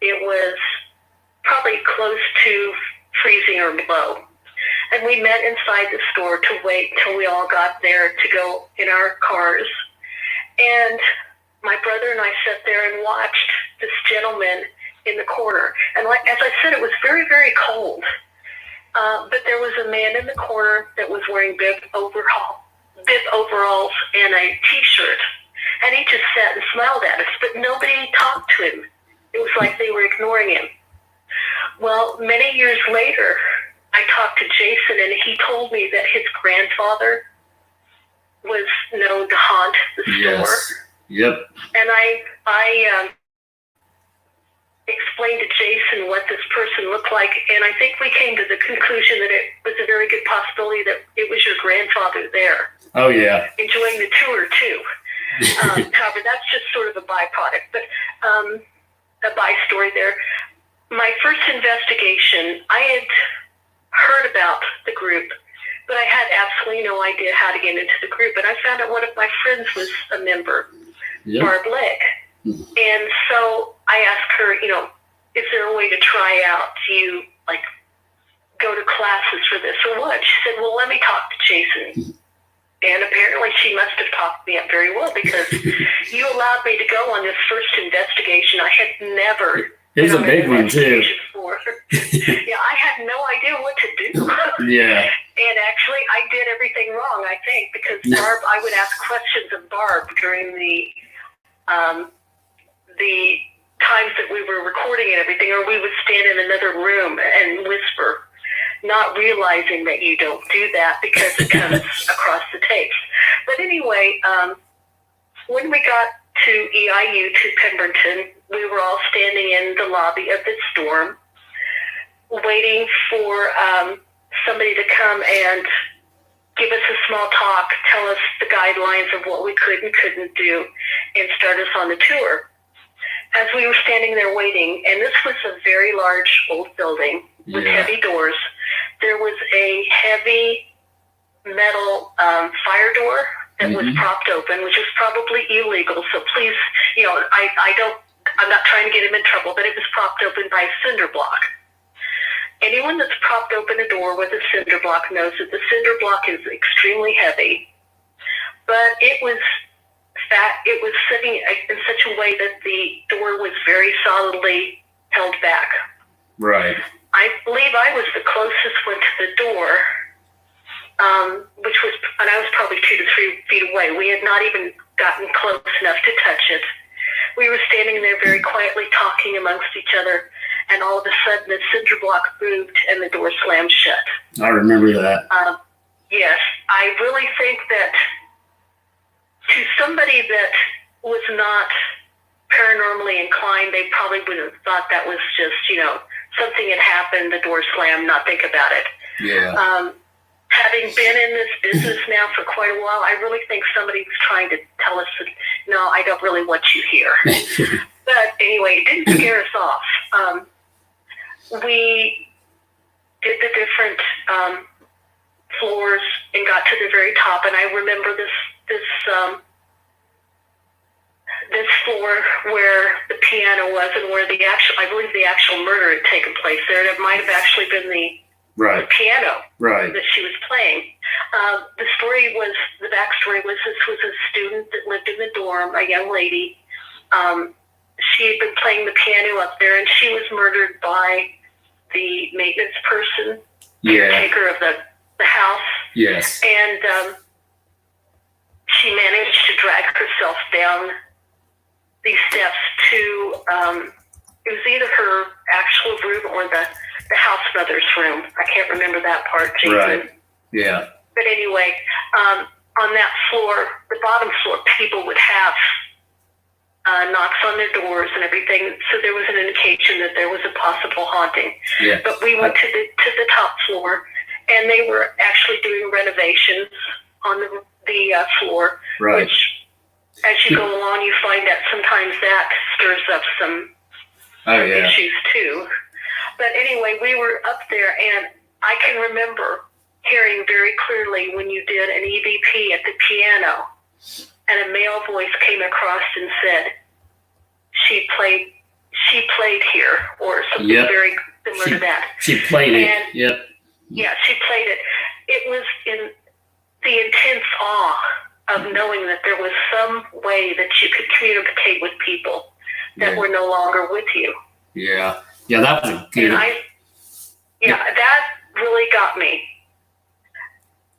It was probably close to freezing or below. And we met inside the store to wait till we all got there to go in our cars. And my brother and I sat there and watched this gentleman in the corner. And as I said, it was very, very cold. But there was a man in the corner that was wearing bib overalls and a T-shirt. And he just sat and smiled at us, but nobody talked to him. It was like they were ignoring him. Well, many years later, I talked to Jason, and he told me that his grandfather was known to haunt the store. Yes. Yep. And I explained to Jason what this person looked like, and I think we came to the conclusion that it was a very good possibility that it was your grandfather there. Oh, yeah. Enjoying the tour, too. However, that's just sort of a byproduct, but a by-story there. My first investigation, I had heard about the group, but I had absolutely no idea how to get into the group. And I found out one of my friends was a member, Yep. Barb Legg. And so I asked her, is there a way to try out? Do you go to classes for this or what? She said, well, let me talk to Jason. And apparently she must have talked me up very well because you allowed me to go on this first investigation. I had never. It was a big one, too. Yeah, I had no idea what to do. Yeah. And actually, I did everything wrong, I think, because Barb, I would ask questions of Barb during the times that we were recording and everything, or we would stand in another room and whisper, not realizing that you don't do that because it comes across the tapes. But anyway, when we got to EIU, to Pemberton, we were all standing in the lobby of the dorm, waiting for somebody to come and give us a small talk, tell us the guidelines of what we could and couldn't do, and start us on the tour. As we were standing there waiting, and this was a very large old building with heavy doors, there was a heavy metal fire door that was propped open, which was probably illegal. So please, I'm not trying to get him in trouble, but it was propped open by a cinder block. Anyone that's propped open a door with a cinder block knows that the cinder block is extremely heavy, but it was sitting in such a way that the door was very solidly held back. Right. I believe I was the closest one to the door, and I was probably 2 to 3 feet away. We had not even gotten close enough to touch it. We were standing there very quietly talking amongst each other, and all of a sudden the cinder block moved and the door slammed shut. I remember that. Yes, I really think that to somebody that was not paranormally inclined, they probably would have thought that was just, something had happened, the door slammed, not think about it. Yeah. Having been in this business now for quite a while, I really think somebody was trying to tell us that, no, I don't really want you here. But anyway, it didn't scare us off. We did the different floors and got to the very top, and I remember this floor where the piano was and where I believe the actual murder had taken place there. It might have actually been the piano that she was playing. The backstory was this was a student that lived in the dorm, a young lady. She had been playing the piano up there, and she was murdered by the maintenance person, caretaker of the house. Yes. And she managed to drag herself down these steps to, it was either her actual room or the house mother's room. I can't remember that part, Jason. Right. Yeah. But anyway, on that floor, the bottom floor, people would have knocks on their doors and everything. So there was an indication that there was a possible haunting. Yeah. But we went to the top floor, and they were actually doing renovations on the floor, which, as you go along, you find that sometimes that stirs up some issues too. But anyway, we were up there, and I can remember hearing very clearly when you did an EVP at the piano, and a male voice came across and said, she played here, or something very similar to that. She played it. And, yeah, she played it. It was in the intense awe of knowing that there was some way that you could communicate with people that were no longer with you. Yeah. Yeah, that was a good. And that really got me.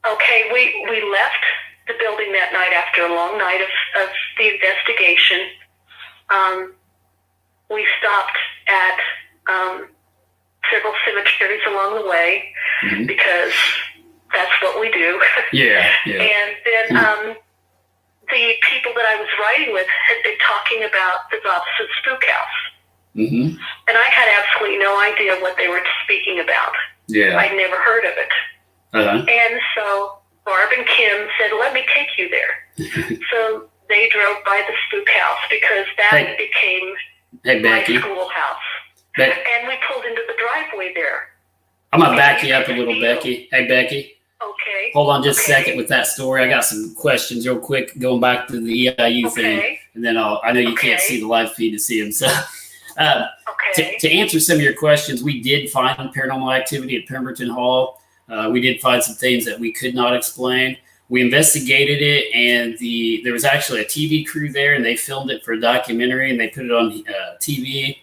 Okay, we left the building that night after a long night of the investigation. We stopped at several cemeteries along the way because that's what we do. Yeah. And then the people that I was riding with had been talking about the Robson Spook House. And I had absolutely no idea what they were speaking about. Yeah. I'd never heard of it. And so Barb and Kim said, let me take you there. So they drove by the Spook House because that became my schoolhouse. And we pulled into the driveway there. I'm going to back you up a little, Becky. Hey, Becky. Okay. Hold on just a second with that story. I got some questions real quick going back to the EIU thing. And then I know you can't see the live feed to see them. So, Okay. to answer some of your questions, we did find paranormal activity at Pemberton Hall. We did find some things that we could not explain. We investigated it, and there was actually a TV crew there, and they filmed it for a documentary, and they put it on TV.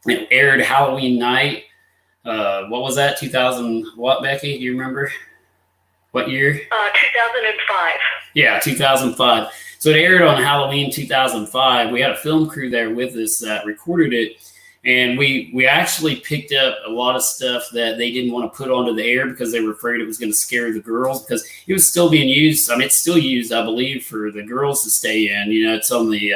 It aired Halloween night. What was that? 2000 what, Becky? Do you remember? What year? 2005. Yeah, 2005. So it aired on Halloween 2005. We had a film crew there with us that recorded it. And we actually picked up a lot of stuff that they didn't want to put onto the air because they were afraid it was going to scare the girls, because it was still being used. I mean, it's still used, I believe, for the girls to stay in. You know, it's on the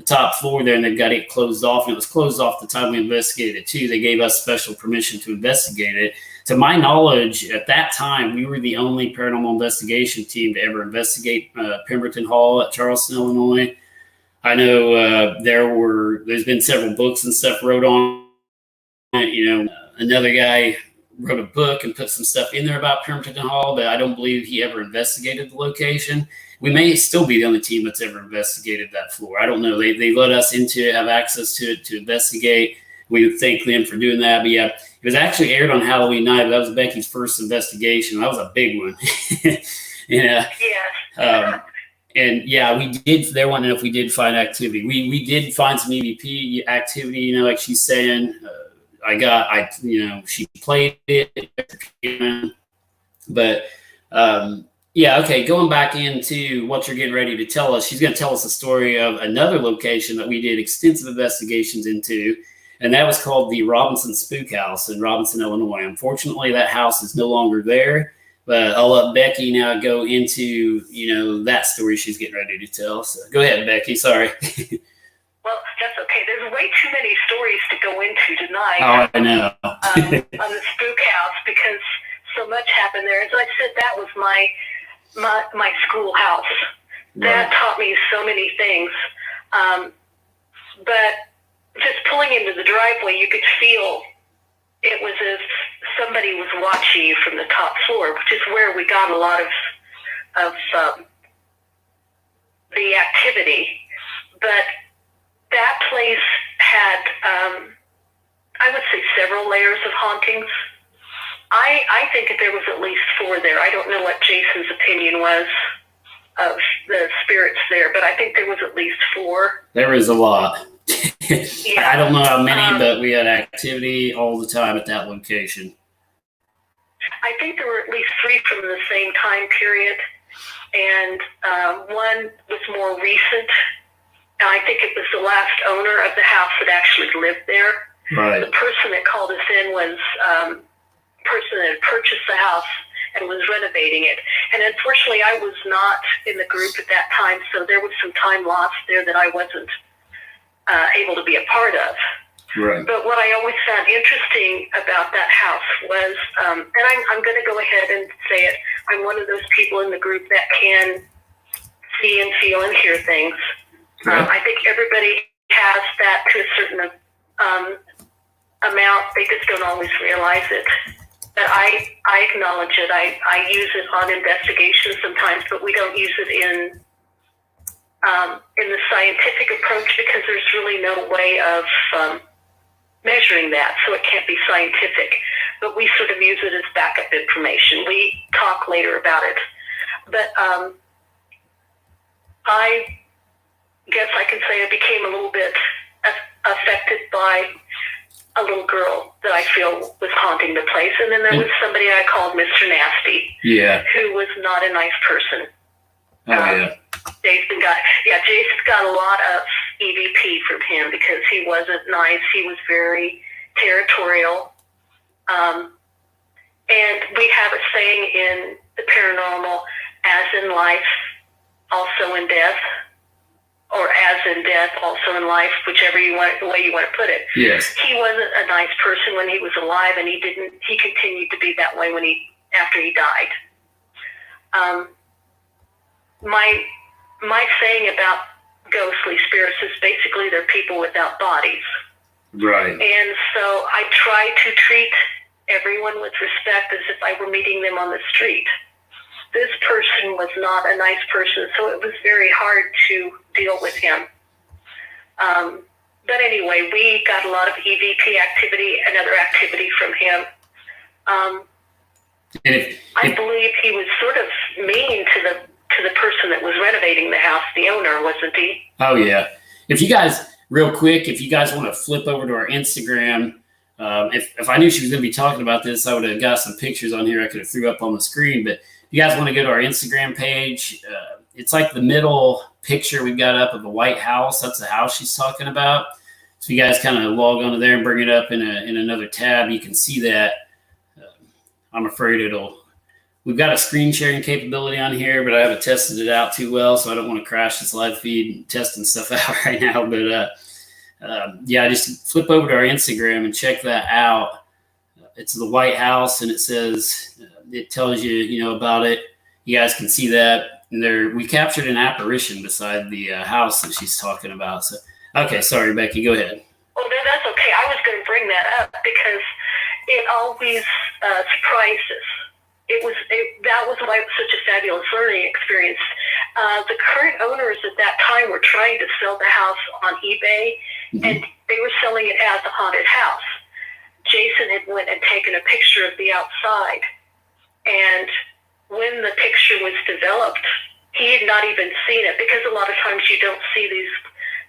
top floor there, and they've got it closed off. And it was closed off the time we investigated it, too. They gave us special permission to investigate it. To my knowledge, at that time, we were the only paranormal investigation team to ever investigate Pemberton Hall at Charleston, Illinois. I know there's been several books and stuff wrote on it. You know, another guy wrote a book and put some stuff in there about Pemberton Hall, but I don't believe he ever investigated the location. We may still be the only team that's ever investigated that floor. I don't know. They let us into it, have access to it to investigate. We would thank them for doing that. But yeah, it was actually aired on Halloween night. But that was Becky's first investigation. That was a big one. You know? Yes. And yeah, we did. They're wanting to know if we did find activity. We did find some EVP activity. You know, like she's saying, she played it, but yeah. Okay, going back into what you're getting ready to tell us, she's going to tell us a story of another location that we did extensive investigations into, and that was called the Robinson Spook House in Robinson, Illinois. Unfortunately, that house is no longer there. But I'll let Becky now go into, that story she's getting ready to tell. So go ahead, Becky. Sorry. Well, that's okay. There's way too many stories to go into tonight. Oh, I know. On the spook house, because so much happened there. As I said, that was my schoolhouse. That taught me so many things. But just pulling into the driveway, you could feel it was as somebody was watching you from the top floor, which is where we got a lot of the activity. But that place had, I would say, several layers of hauntings. I think that there was at least 4 there. I don't know what Jason's opinion was of the spirits there, but I think there was at least 4. There was a lot. Yeah. I don't know how many, but we had activity all the time at that location. I think there were at least 3 from the same time period, and one was more recent. I think it was the last owner of the house that actually lived there. Right. The person that called us in was a person that had purchased the house and was renovating it. And unfortunately, I was not in the group at that time, so there was some time lost there that I wasn't able to be a part of. Right. But what I always found interesting about that house was, and I'm going to go ahead and say it, I'm one of those people in the group that can see and feel and hear things. I think everybody has that to a certain amount. They just don't always realize it. But I acknowledge it. I use it on investigations sometimes, but we don't use it in the scientific approach because there's really no way of measuring that, so it can't be scientific. But we sort of use it as backup information. We talk later about it. But I guess I can say I became a little bit affected by a little girl that I feel was haunting the place. And then there was somebody I called Mr. Nasty, who was not a nice person. Jason got a lot of EVP from him because he wasn't nice. He was very territorial. And we have a saying in the paranormal, as in life, also in death, or as in death, also in life, whichever way you want to put it. Yes. He wasn't a nice person when he was alive, and he continued to be that way after he died. My saying about ghostly spirits is basically they're people without bodies. Right. And so I try to treat everyone with respect as if I were meeting them on the street. This person was not a nice person, so it was very hard to deal with him. But anyway, we got a lot of EVP activity and other activity from him. I believe he was sort of mean to the person that was renovating the house, the owner, wasn't he? Oh, yeah. If you guys, real quick, if you guys want to flip over to our Instagram, if I knew she was going to be talking about this, I would have got some pictures on here I could have threw up on the screen. But if you guys want to go to our Instagram page, it's like the middle picture we've got up of the White House. That's the house she's talking about. So you guys kind of log onto there and bring it up in another tab. You can see that. I'm afraid we've got a screen sharing capability on here, but I haven't tested it out too well, so I don't want to crash this live feed testing stuff out right now. But yeah, just flip over to our Instagram and check that out. It's the White House, and it says, it tells you, about it. You guys can see that. And we captured an apparition beside the house that she's talking about. So, okay, sorry, Becky, go ahead. Oh, no, that's okay. I was going to bring that up because it always surprises. That was why it was such a fabulous learning experience. The current owners at that time were trying to sell the house on eBay, and they were selling it as a haunted house. Jason had went and taken a picture of the outside, and when the picture was developed, he had not even seen it, because a lot of times you don't see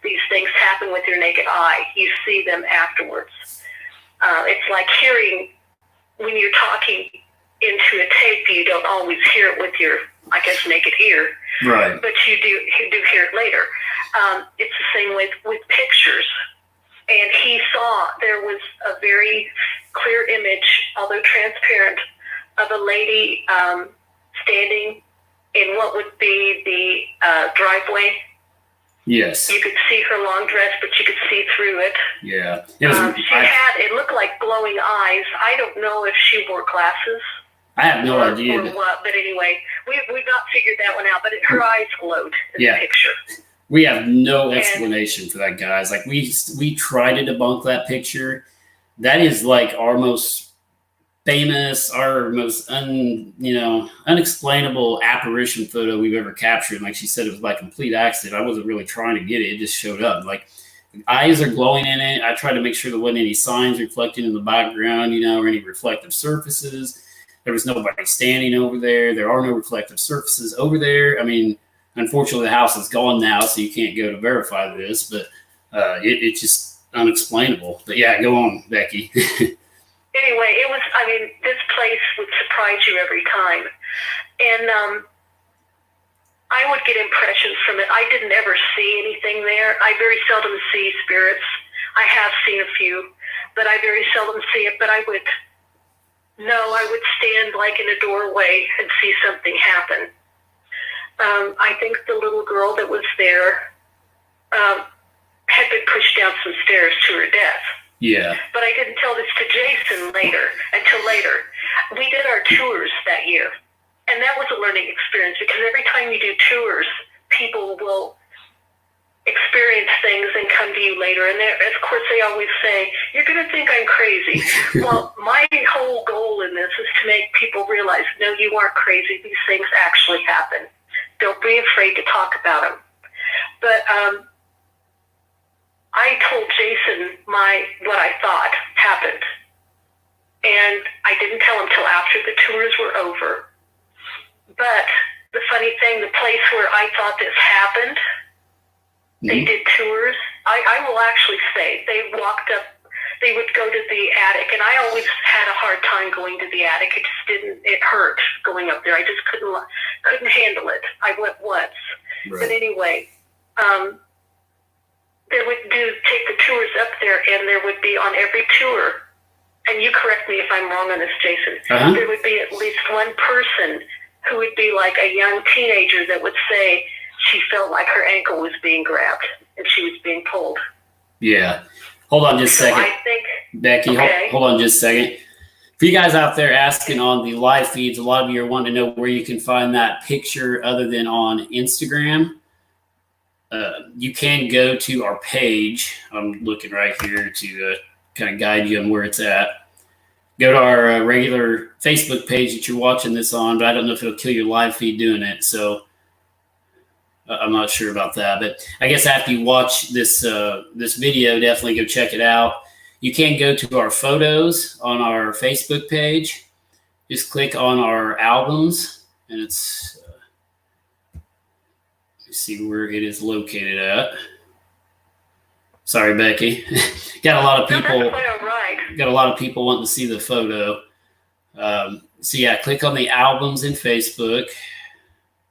these things happen with your naked eye. You see them afterwards. It's like hearing, when you're talking into a tape, you don't always hear it with your, I guess, naked ear. Right. But you do hear it later. It's the same with pictures. And he saw there was a very clear image, although transparent, of a lady standing in what would be the driveway. Yes. You could see her long dress, but you could see through it. Yeah. It looked like glowing eyes. I don't know if she wore glasses. I have no idea. Or what, but anyway, we've not figured that one out, but her eyes glowed in the picture. We have no explanation for that, guys. Like, we try to debunk that picture. That is like our most famous, our most unexplainable apparition photo we've ever captured. Like she said, it was by complete accident. I wasn't really trying to get it. It just showed up. Like, the eyes are glowing in it. I tried to make sure there wasn't any signs reflecting in the background, or any reflective surfaces. There was nobody standing over there. There are no reflective surfaces over there. I mean, unfortunately, the house is gone now, so you can't go to verify this, but it's just unexplainable. But yeah, go on, Becky. Anyway, this place would surprise you every time. And I would get impressions from it. I didn't ever see anything there. I very seldom see spirits. I have seen a few, but I very seldom see it. But I would stand like in a doorway and see something happen. I think the little girl that was there had been pushed down some stairs to her death. Yeah. But I didn't tell this to Jason until later. We did our tours that year, and that was a learning experience, because every time you do tours, people will experience things and come to you later. And of course, they always say, "You're going to think I'm crazy." Well, my whole goal in this is to make people realize, no, you aren't crazy. These things actually happen. Don't be afraid to talk about them. But I told Jason what I thought happened. And I didn't tell him till after the tours were over. But the funny thing, the place where I thought this happened, they did tours. I will actually say, they would go to the attic, and I always had a hard time going to the attic. It hurt going up there. I just couldn't handle it. I went once. Right. But anyway, they would take the tours up there, and there would be on every tour, and you correct me if I'm wrong on this, Jason, there would be at least one person who would be like a young teenager that would say she felt like her ankle was being grabbed and she was being pulled. Yeah. Hold on just a second. I think, Becky, okay. hold on just a second. For you guys out there asking on the live feeds, a lot of you are wanting to know where you can find that picture other than on Instagram. You can go to our page. I'm looking right here to kind of guide you on where it's at. Go to our regular Facebook page that you're watching this on, but I don't know if it'll kill your live feed doing it. So I'm not sure about that, but I guess after you watch this this video, definitely go check it out. You can go to our photos on our Facebook page. Just click on our albums, and it's let's see where it is located at. Sorry, Becky. Got a lot of people. No, that's quite all right. Got a lot of people wanting to see the photo. So yeah, click on the albums in Facebook.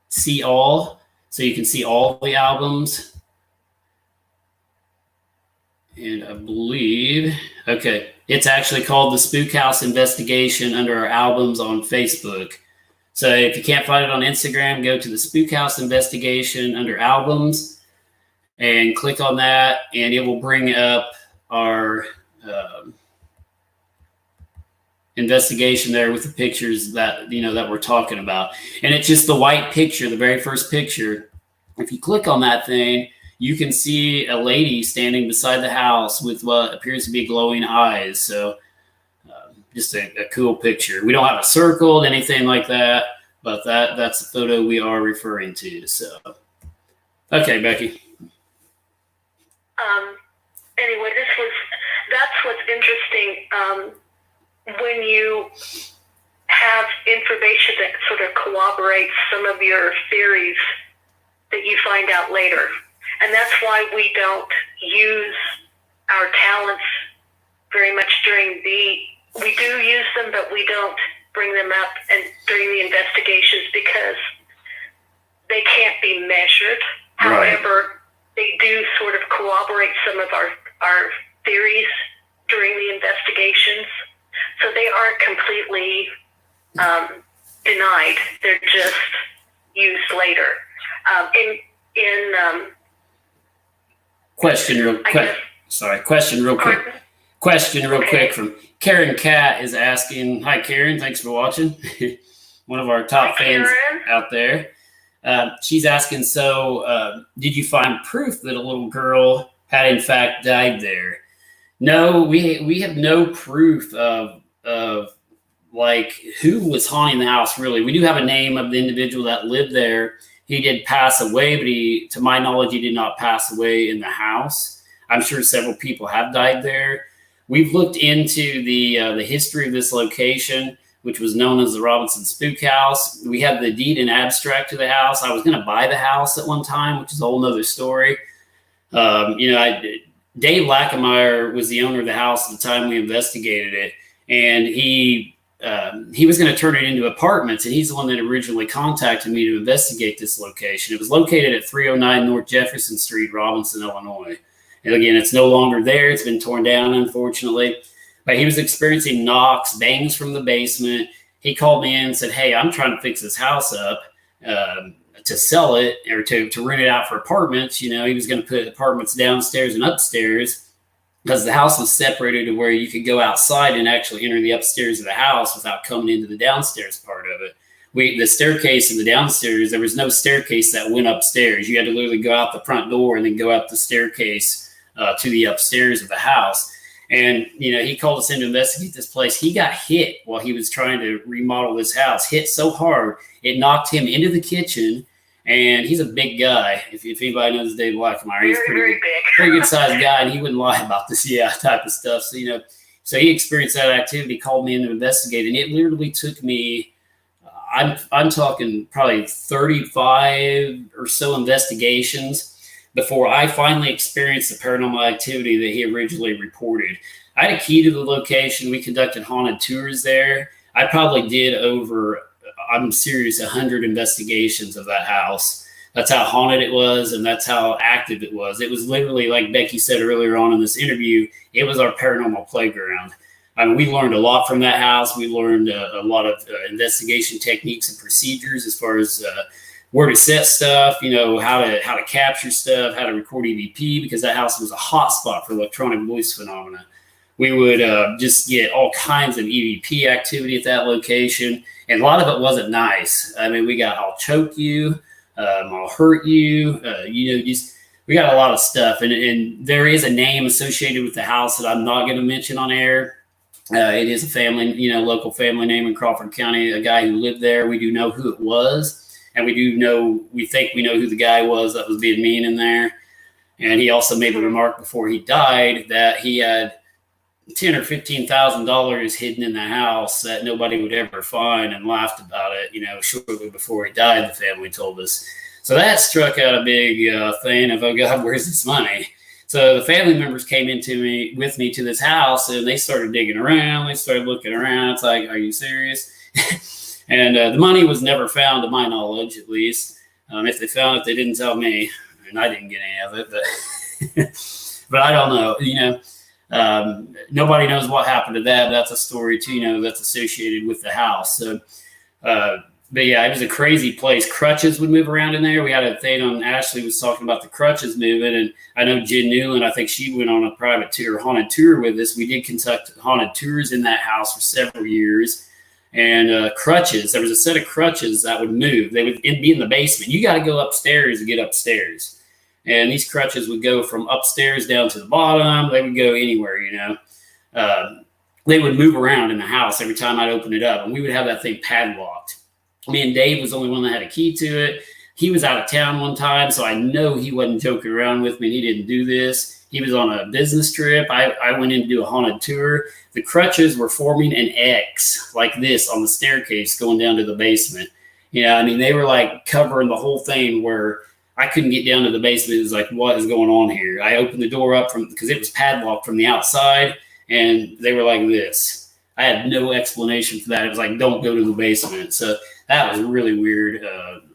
See all, so you can see all the albums. And I believe, okay, it's actually called the Spook House Investigation under our albums on Facebook. So if you can't find it on Instagram, go to the Spook House Investigation under albums and click on that, and it will bring up our investigation there with the pictures that, you know, that we're talking about. And it's just the white picture, the very first picture. If you click on that thing, you can see a lady standing beside the house with what appears to be glowing eyes. So just a cool picture. We don't have it circled, anything like that, but that's the photo we are referring to. So, okay, Becky. Anyway, that's what's interesting. When you have information that sort of corroborates some of your theories that you find out later. And that's why we don't use our talents very much we do use them, but we don't bring them up and during the investigations because they can't be measured. Right. However, they do sort of corroborate some of our theories during the investigations. So they aren't completely denied. They're just used later. Question real quick. Sorry, question real quick. Question real quick from Karen Cat is asking. Hi, Karen. Thanks for watching. One of our top fans out there. She's asking, so did you find proof that a little girl had in fact died there? No, we have no proof of like who was haunting the house, really. We do have a name of the individual that lived there. He did pass away, but to my knowledge, he did not pass away in the house. I'm sure several people have died there. We've looked into the history of this location, which was known as the Robinson Spook House. We have the deed and abstract to the house. I was going to buy the house at one time, which is a whole nother story. Dave Lackemeyer was the owner of the house at the time we investigated it, and he was going to turn it into apartments, and he's the one that originally contacted me to investigate this location. It was located at 309 North Jefferson Street, Robinson, Illinois. And again, it's no longer there. It's been torn down, unfortunately. But he was experiencing knocks, bangs from the basement. He called me in and said, hey, I'm trying to fix this house up to sell it or to rent it out for apartments. You know, he was going to put apartments downstairs and upstairs because the house was separated to where you could go outside and actually enter the upstairs of the house without coming into the downstairs part of it. The staircase in the downstairs, there was no staircase that went upstairs. You had to literally go out the front door and then go up the staircase to the upstairs of the house. And, you know, he called us in to investigate this place. He got hit while he was trying to remodel this house, hit so hard, it knocked him into the kitchen. And he's a big guy. If anybody knows Dave Lackemeyer, he's very big. Pretty good sized guy, and he wouldn't lie about this, type of stuff. So, so he experienced that activity, called me in to investigate, and it literally took me, I'm talking probably 35 or so investigations before I finally experienced the paranormal activity that he originally reported. I had a key to the location. We conducted haunted tours there. I probably did over, I'm serious, 100 investigations of that house. That's how haunted it was, and that's how active it was. It was literally, like Becky said earlier on in this interview, it was our paranormal playground. I mean, we learned a lot from that house. We learned a lot of investigation techniques and procedures as far as where to set stuff, how to capture stuff, how to record EVP, because that house was a hot spot for electronic voice phenomena. We would just get all kinds of EVP activity at that location, and a lot of it wasn't nice. I mean, we got I'll choke you, I'll hurt you, we got a lot of stuff, and there is a name associated with the house that I'm not going to mention on air. It is a family, local family name in Crawford County, a guy who lived there. We do know who it was. And we think we know who the guy was that was being mean in there. And he also made the remark before he died that he had $10,000 or $15,000 hidden in the house that nobody would ever find, and laughed about it, shortly before he died, the family told us. So that struck out a big thing of, oh God, where's this money? So the family members came with me to this house, and they started digging around. They started looking around. It's like, are you serious? And the money was never found, to my knowledge, at least. If they found it, they didn't tell me, and I didn't get any of it. But but I don't know. Nobody knows what happened to that. That's a story too, that's associated with the house. So, but yeah, it was a crazy place. Crutches would move around in there. We had a thing on, Ashley was talking about the crutches moving, and I know Jen Newland, I think she went on a private tour, haunted tour with us. We did conduct haunted tours in that house for several years. And crutches, there was a set of crutches that would move. They would be in the basement. You got to go upstairs to get upstairs. And these crutches would go from upstairs down to the bottom. They would go anywhere, They would move around in the house every time I'd open it up. And we would have that thing padlocked. Me and Dave was the only one that had a key to it. He was out of town one time, so I know he wasn't joking around with me. He didn't do this. He was on a business trip. I went in to do a haunted tour. The crutches were forming an X like this on the staircase going down to the basement. They were like covering the whole thing where I couldn't get down to the basement. It was like, what is going on here? I opened the door up because it was padlocked from the outside, and they were like this. I had no explanation for that. It was like, don't go to the basement. So that was a really weird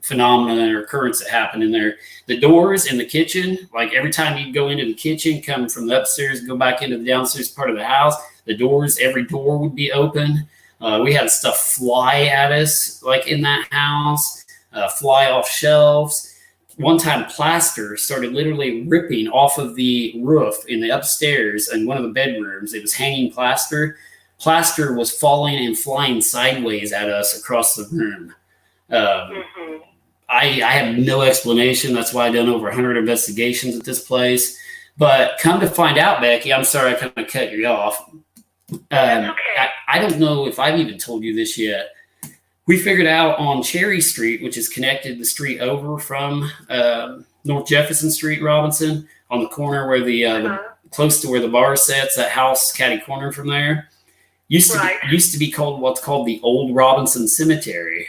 phenomenon or occurrence that happened in there. The doors in the kitchen, like every time you go into the kitchen, come from the upstairs, go back into the downstairs part of the house, the doors, every door would be open. We had stuff fly at us, like in that house, fly off shelves. One time, plaster started literally ripping off of the roof in the upstairs in one of the bedrooms. It was hanging plaster. Plaster was falling and flying sideways at us across the room. I have no explanation. That's why I've done over 100 investigations at this place. But come to find out, Becky, I'm sorry I kind of cut you off. Okay. I don't know if I've even told you this yet. We figured out on Cherry Street, which is connected the street over from North Jefferson Street, Robinson, on the corner where the close to where the bar sits, that house, catty corner from there, used to be called what's called the Old Robinson Cemetery.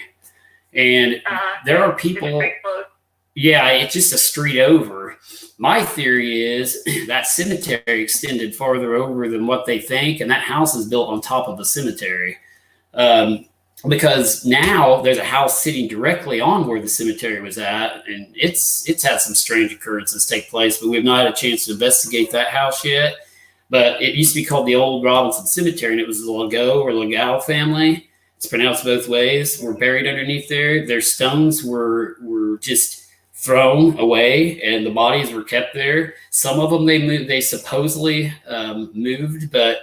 And there are people. Yeah, it's just a street over. My theory is that cemetery extended farther over than what they think, and that house is built on top of the cemetery. Because now there's a house sitting directly on where the cemetery was at, and it's had some strange occurrences take place, but we've not had a chance to investigate that house yet. But it used to be called the Old Robinson Cemetery, and it was the Legault or Legault family. It's pronounced both ways. Were buried underneath there. Their stones were just thrown away, and the bodies were kept there. Some of them they supposedly moved, but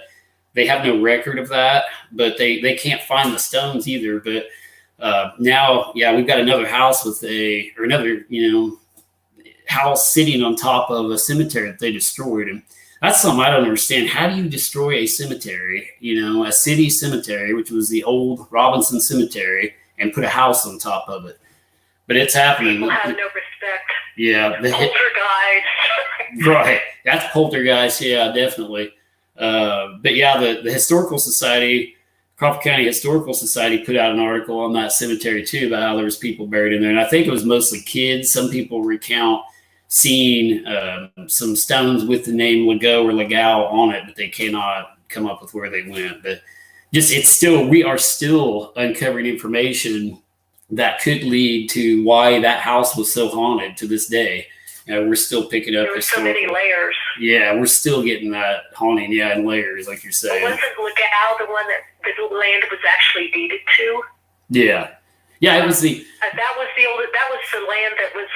they have no record of that. But they can't find the stones either. But now, we've got another house with another house sitting on top of a cemetery that they destroyed. And that's something I don't understand. How do you destroy a cemetery, a city cemetery, which was the Old Robinson Cemetery, and put a house on top of it? But it's happening. People have no respect. Yeah. Poltergeist. Right. That's poltergeist. Yeah, definitely. But yeah, the Historical Society, Crawford County Historical Society, put out an article on that cemetery too about how there was people buried in there. And I think it was mostly kids. Some people recount seeing some stones with the name Legault or Legault on it, but they cannot come up with where they went. But we are still uncovering information that could lead to why that house was so haunted to this day. We're still picking up. There were so many layers. Yeah, we're still getting that haunting, in layers, like you're saying. Wasn't Legault the one that the land was actually deeded to? Yeah. Yeah, it was the... that was the land that was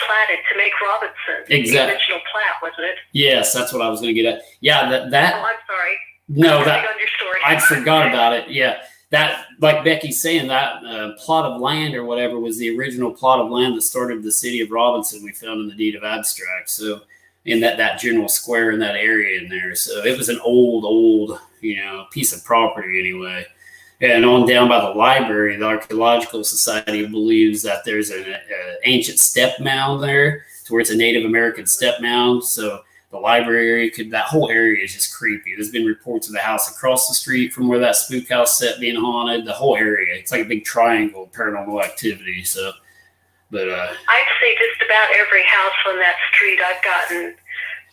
platted to make Robinson. Exactly. The original plat, wasn't it? Yes, that's what I was going to get at. Yeah, that... Oh, I'm sorry. No, on your story. I forgot about it. Yeah. That, like Becky's saying, that plot of land or whatever was the original plot of land that started the city of Robinson. We found in the deed of abstract. So in that general square in that area in there. So it was an old, piece of property anyway. And on down by the library, the Archaeological Society believes that there's an ancient step mound there, to where it's a Native American step mound. So the library area that whole area is just creepy. There's been reports of the house across the street from where that spook house set being haunted. The whole area, it's like a big triangle of paranormal activity. So, but I'd say just about every house on that street, I've gotten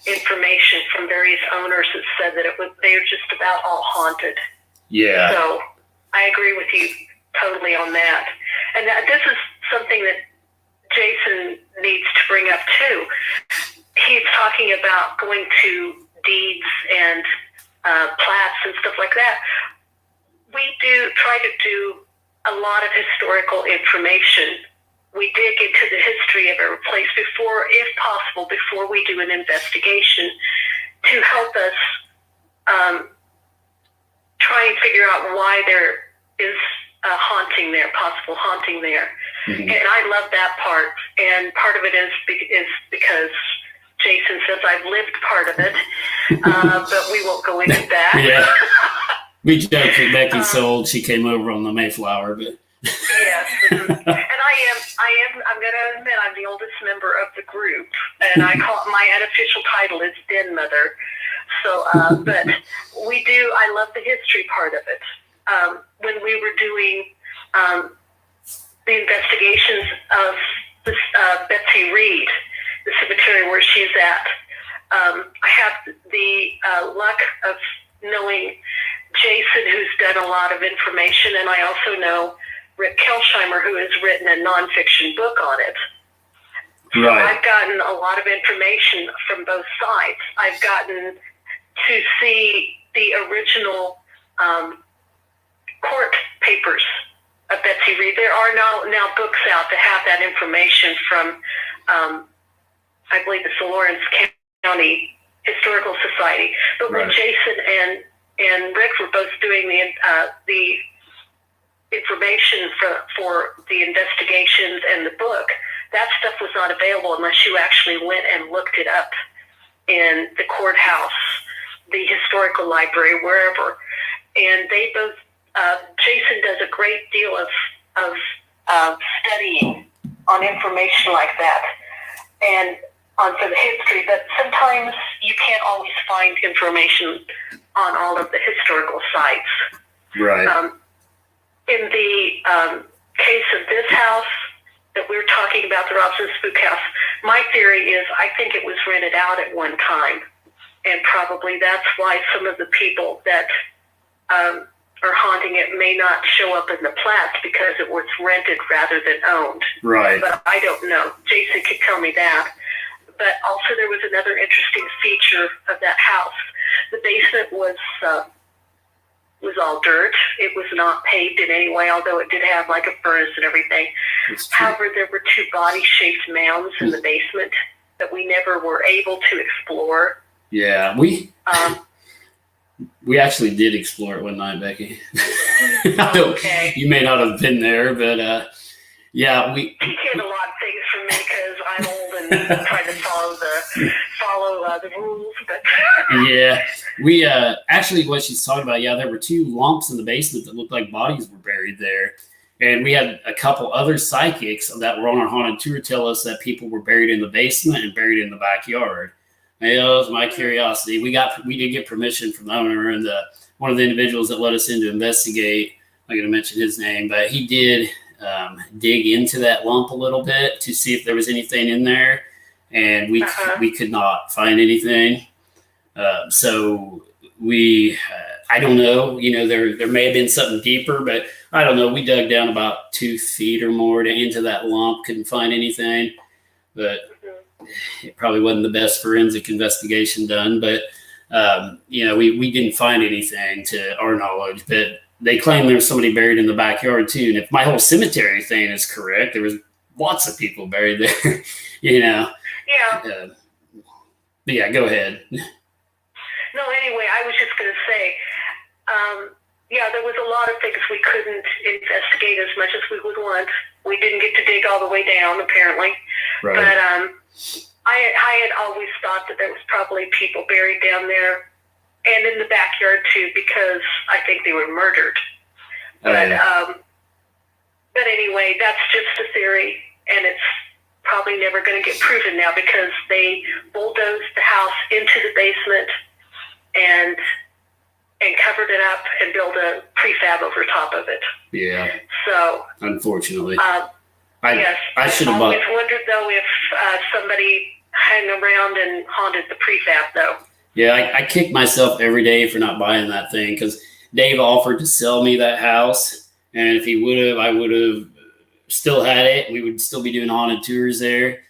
information from various owners that said that they're just about all haunted. yeah, So I agree with you totally on that. And this is something that Jason needs to bring up too. He's talking about going to deeds and plats and stuff like that. We do try to do a lot of historical information. We dig into the history of every place before, if possible, before we do an investigation, to help us try and figure out why there is a haunting there, possible haunting there. Mhm. And I love that part. And part of it is because Jason says I've lived part of it, but we won't go into that. yeah. We joked that Becky's so old she came over on the Mayflower, but Yes, and I'm going to admit I'm the oldest member of the group, and my unofficial title is Den Mother. So, but I love the history part of it. When we were doing the investigations of this, Betsy Reed, the cemetery where she's at, I have the luck of knowing Jason, who's done a lot of information, and I also know Rick Kelsheimer, who has written a nonfiction book on it. So right. I've gotten a lot of information from both sides. I've gotten to see the original court papers of Betsy Reed. There are now books out that have that information from, I believe it's the Lawrence County Historical Society. But when Right. Jason and Rick were both doing the information for the investigations and the book, that stuff was not available unless you actually went and looked it up in the courthouse, the historical library, wherever. And they both, Jason does a great deal of studying on information like that and for the history, but sometimes you can't always find information on all of the historical sites. Right. In the case of this house that we're talking about, the Robson Spook House, my theory is I think it was rented out at one time. And probably that's why some of the people that are haunting it may not show up in the plats, because it was rented rather than owned. Right. But I don't know. Jason could tell me that. But also there was another interesting feature of that house. The basement was all dirt. It was not paved in any way, although it did have like a furnace and everything. However, there were two body-shaped mounds in the basement that we never were able to explore. Yeah, we actually did explore it one night, Becky. Okay. You may not have been there, but yeah, we. He hid a lot of things from me because I'm old and try to follow the rules. But Yeah, we actually what she's talking about. Yeah, there were two lumps in the basement that looked like bodies were buried there, and we had a couple other psychics that were on our haunted tour tell us that people were buried in the basement and buried in the backyard. And that was my curiosity. We did get permission from the owner and one of the individuals that let us in to investigate. I'm going to mention his name, but he did dig into that lump a little bit to see if there was anything in there, and we could not find anything. So I don't know, there may have been something deeper, but I don't know. We dug down about 2 feet or more into that lump, couldn't find anything, but it probably wasn't the best forensic investigation done. But, we didn't find anything to our knowledge, but they claim there was somebody buried in the backyard too. And if my whole cemetery thing is correct, there was lots of people buried there, Yeah. But yeah, go ahead. No, anyway, I was just going to say, there was a lot of things we couldn't investigate as much as we would want. We didn't get to dig all the way down, apparently. Right. But I had always thought that there was probably people buried down there and in the backyard too, because I think they were murdered. But anyway, that's just a theory, and it's probably never going to get proven now because they bulldozed the house into the basement and covered it up and built a prefab over top of it. Yeah. So unfortunately, yes, I should have I've bought. always wondered though if somebody hung around and haunted the prefab though. Yeah, I kick myself every day for not buying that thing because Dave offered to sell me that house, and if he would have, I would have still had it. We would still be doing haunted tours there,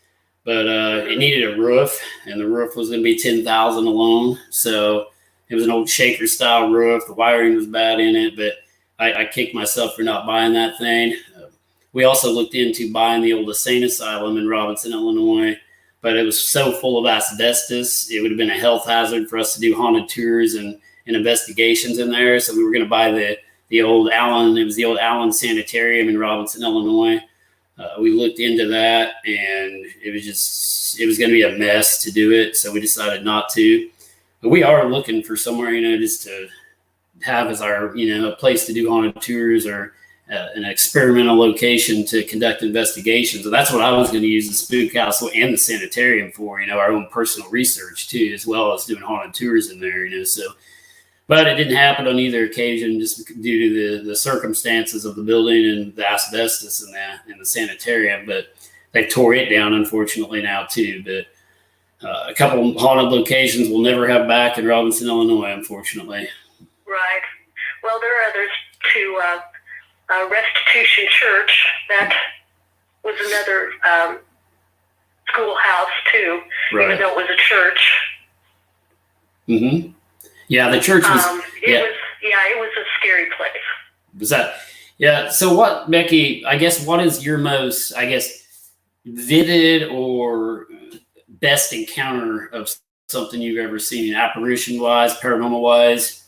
but it needed a roof, and the roof was going to be $10,000 alone. So it was an old shaker style roof. The wiring was bad in it, but I kicked myself for not buying that thing. We also looked into buying the old insane asylum in Robinson, Illinois, but it was so full of asbestos, it would have been a health hazard for us to do haunted tours and investigations in there. So we were going to buy the old Allen. It was the old Allen Sanitarium in Robinson, Illinois. We looked into that, and it was going to be a mess to do it. So we decided not to. But we are looking for somewhere, just to have as our, a place to do haunted tours or an experimental location to conduct investigations. And that's what I was going to use the spook house and the sanitarium for, our own personal research too, as well as doing haunted tours in there, so. But it didn't happen on either occasion just due to the circumstances of the building and the asbestos in the sanitarium. But they tore it down, unfortunately, now too. But a couple haunted locations we'll never have back in Robinson, Illinois, unfortunately. Right. Well, there are others too. Restitution Church, that was another schoolhouse too, right. Even though it was a church. Mm-hmm. Yeah, the church was. It was a scary place. Was that? Yeah. So, what, Becky? I guess what is your most, vivid or best encounter of something you've ever seen, apparition-wise, paranormal-wise?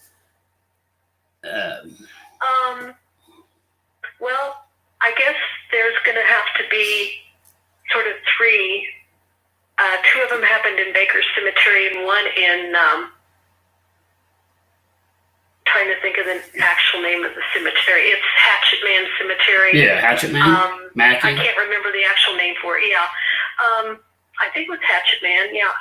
Well, I guess there's going to have to be sort of three. Two of them happened in Baker's Cemetery and one in. Trying to think of the actual name of the cemetery. It's Hatchet Man Cemetery. Yeah, Hatchet Man. Mackie. I can't remember the actual name for it. Yeah, I think it was Hatchet Man. Yeah.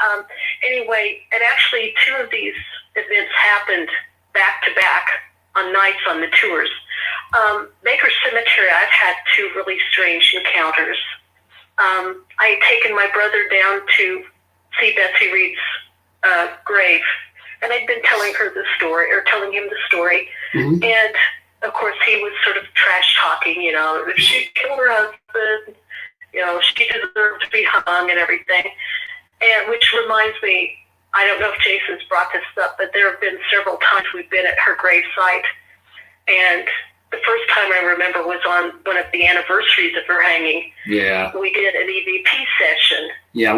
Anyway, and actually, two of these events happened back to back on nights on the tours. Baker's Cemetery, I've had two really strange encounters. I had taken my brother down to see Betsy Reed's grave. And I'd been telling him the story. Mm-hmm. And of course he was sort of trash talking, if she killed her husband, she deserved to be hung and everything. And which reminds me, I don't know if Jason's brought this up, but there have been several times we've been at her gravesite. And the first time I remember was on one of the anniversaries of her hanging. Yeah. We did an EVP session. Yeah,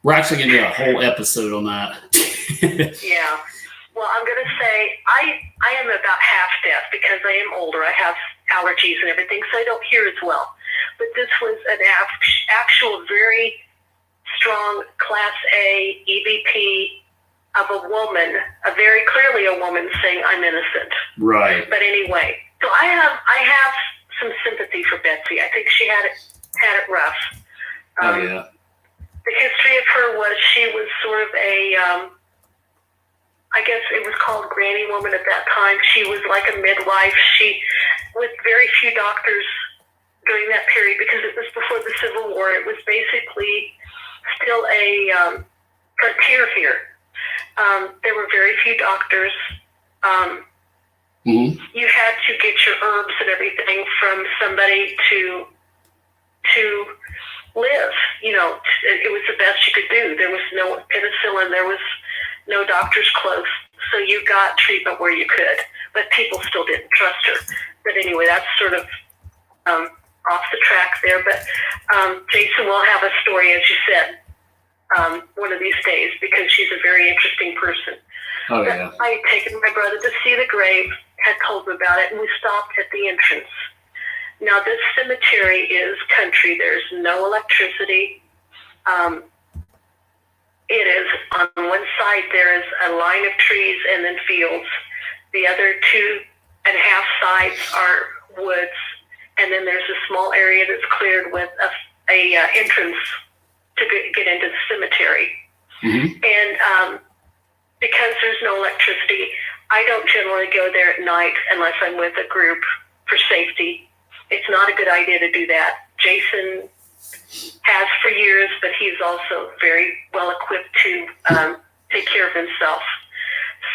we're actually going to do a whole episode on that. Yeah. Well, I'm going to say I am about half deaf because I am older. I have allergies and everything, so I don't hear as well. But this was an actual very strong Class A EVP of a woman, very clearly a woman saying, "I'm innocent." Right. But anyway, so I have some sympathy for Betsy. I think she had it rough. Yeah. The history of her was she was sort of a, I guess it was called Granny Woman at that time. She was like a midwife. She, with very few doctors during that period, because it was before the Civil War, it was basically still a frontier here. There were very few doctors. Mm-hmm. You had to get your herbs and everything from somebody to live. It was the best you could do. There was no penicillin. There was no doctors close. So you got treatment where you could, but people still didn't trust her. But anyway, that's sort of off the track there. But Jason will have a story, as you said, one of these days, because she's a very interesting person. Oh, yeah. But I had taken my brother to see the grave, had told him about it, and we stopped at the entrance. Now, this cemetery is country. There's no electricity. It is, on one side, there is a line of trees and then fields. The other two and half sides are woods, and then there's a small area that's cleared with a entrance to get into the cemetery. Mm-hmm. And because there's no electricity, I don't generally go there at night unless I'm with a group for safety. It's not a good idea to do that. Jason has for years, but he's also very well equipped to take care of himself.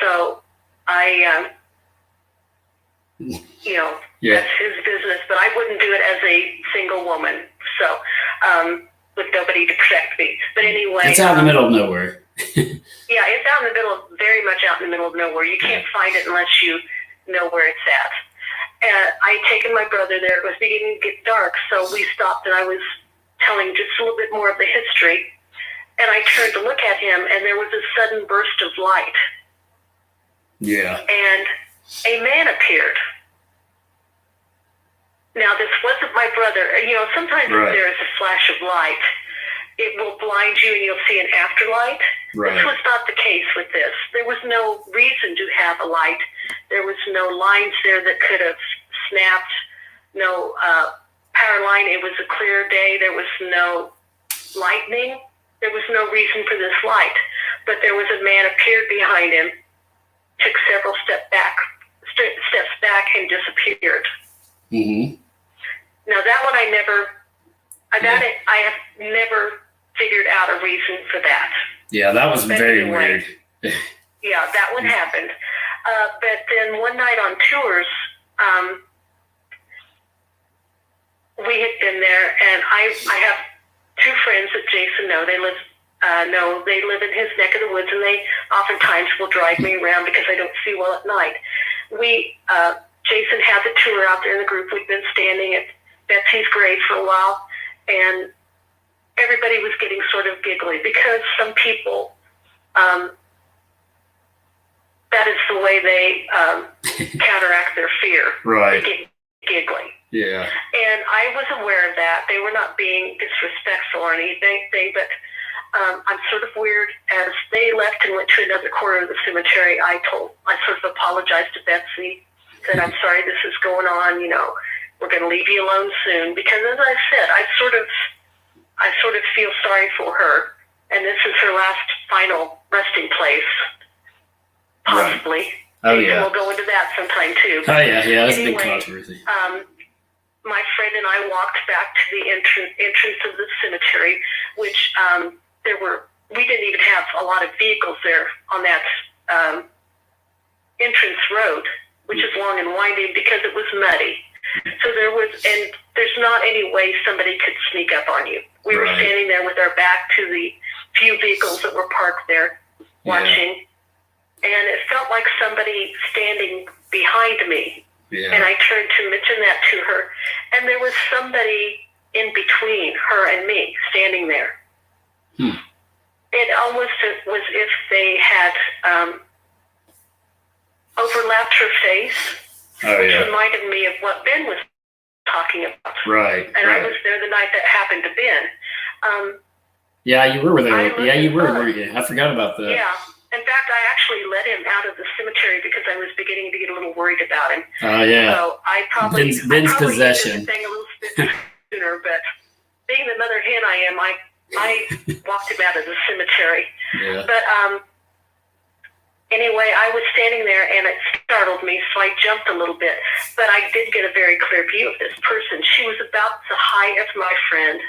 So I, that's his business, but I wouldn't do it as a single woman. So, with nobody to protect me. But anyway. It's out in the middle of nowhere. Yeah, it's out in the middle, very much out in the middle of nowhere. You can't find it unless you know where it's at. And I had taken my brother there. It was beginning to get dark, so we stopped, and I was telling just a little bit more of the history. And I turned to look at him, and there was a sudden burst of light. Yeah. And a man appeared. Now, this wasn't my brother. Sometimes if there is a flash of light, it will blind you and you'll see an afterlight. Right. This was not the case with this. There was no reason to have a light. There was no lines there that could have snapped, no power line. It was a clear day. There was no lightning. There was no reason for this light. But there was a man appeared behind him, took several steps back and disappeared. Mm-hmm. Now that one I have never figured out a reason for that. Yeah, that was very weird. Yeah, that one happened. But then one night on tours, we had been there, and I have two friends that Jason know. They live in his neck of the woods, and they oftentimes will drive me around because I don't see well at night. Jason had the tour out there in the group. We'd been standing at Betsy's grave for a while, and everybody was getting sort of giggly because some people, that is the way they counteract their fear. Right. They get giggly. Yeah. And I was aware of that. They were not being disrespectful or anything, but I'm sort of weird. As they left and went to another corner of the cemetery, I sort of apologized to Betsy, said, I'm sorry this is going on, we're going to leave you alone soon. Because as I said, I sort of feel sorry for her, and this is her last final resting place, possibly. Right. Oh, yeah. We'll go into that sometime, too. Oh, yeah, that's a big Anyway, controversy. My friend and I walked back to the entrance of the cemetery, which we didn't even have a lot of vehicles there on that entrance road, which is long and winding because it was muddy. So there's not any way somebody could sneak up on you. We were standing there with our back to the few vehicles that were parked there, watching, and it felt like somebody standing behind me. Yeah. And I turned to mention that to her, and there was somebody in between her and me standing there. It almost was if they had overlapped her face, which reminded me of what Ben was talking about. Right. And I was there the night that happened to Ben. Yeah, you were there. Yeah, you were, weren't you? I forgot about that. Yeah. In fact, I actually let him out of the cemetery because I was beginning to get a little worried about him. Oh, yeah. So I probably Ben's possession. did the thing a little bit sooner, but being the mother hen I am, I walked him out of the cemetery. Yeah. But anyway, I was standing there, and it startled me, so I jumped a little bit. But I did get a very clear view of this person. She was about the height of my friend,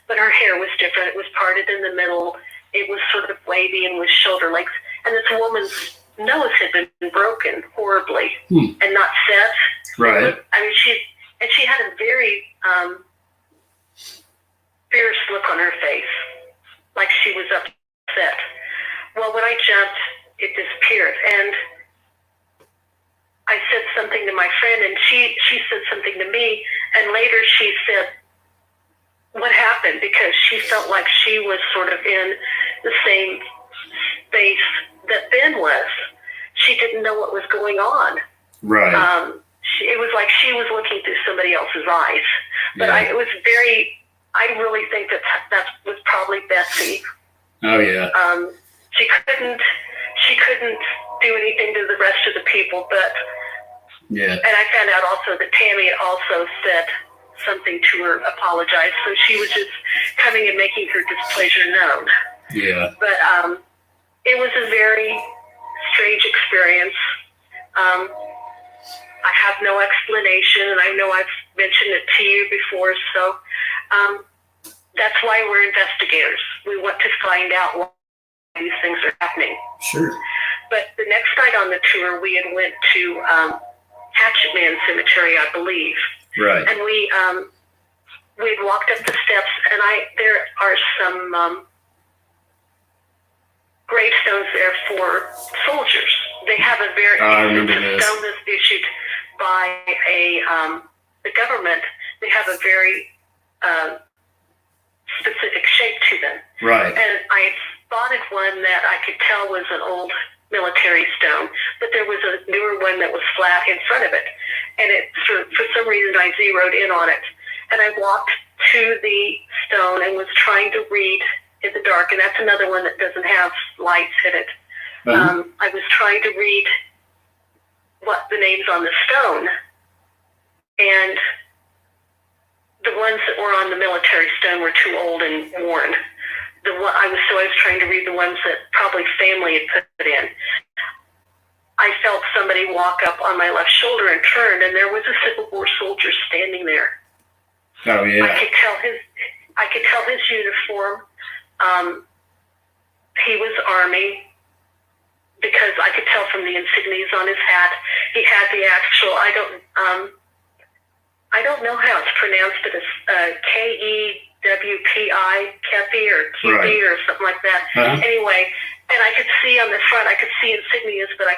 but her hair was different. It was parted in the middle. It was sort of wavy and with shoulder length. And this woman's nose had been broken horribly and not set. Right. I mean, she had a very fierce look on her face, like she was upset. Well, when I jumped, it disappeared. And I said something to my friend, and she said something to me. And later she said, what happened? Because she felt like she was sort of in the same space that Ben was. She didn't know what was going on. Right. It was like she was looking through somebody else's eyes. But I really think that was probably Betsy. Oh, yeah. She couldn't do anything to the rest of the people, but Yeah. And I found out also that Tammy had also said something to her, apologized. So she was just coming and making her displeasure known. Yeah. But it was a very strange experience. I have no explanation, and I know I've mentioned it to you before, so that's why we're investigators. We want to find out why these things are happening. Sure. But the next night on the tour, we had went to Hatchet Man Cemetery, I believe. Right. And we had walked up the steps, and there are some gravestones there for soldiers. They have a very stone that's issued by the government. They have a very specific shape to them. Right. And I had spotted one that I could tell was an old military stone, but there was a newer one that was flat in front of it. And for some reason I zeroed in on it. And I walked to the stone and was trying to read in the dark, and that's another one that doesn't have lights in it. Uh-huh. I was trying to read what the names on the stone, and the ones that were on the military stone were too old and worn. I was trying to read the ones that probably family had put in. I felt somebody walk up on my left shoulder and turn, and there was a Civil War soldier standing there. Oh yeah. I could tell his uniform. He was Army, because I could tell from the insignias on his hat. He had the actual, I don't know how it's pronounced, but it's K-E-W-P-I, Kepi or QB Right. or something like that. Uh-huh. Anyway, and I could see on the front, I could see insignias, but I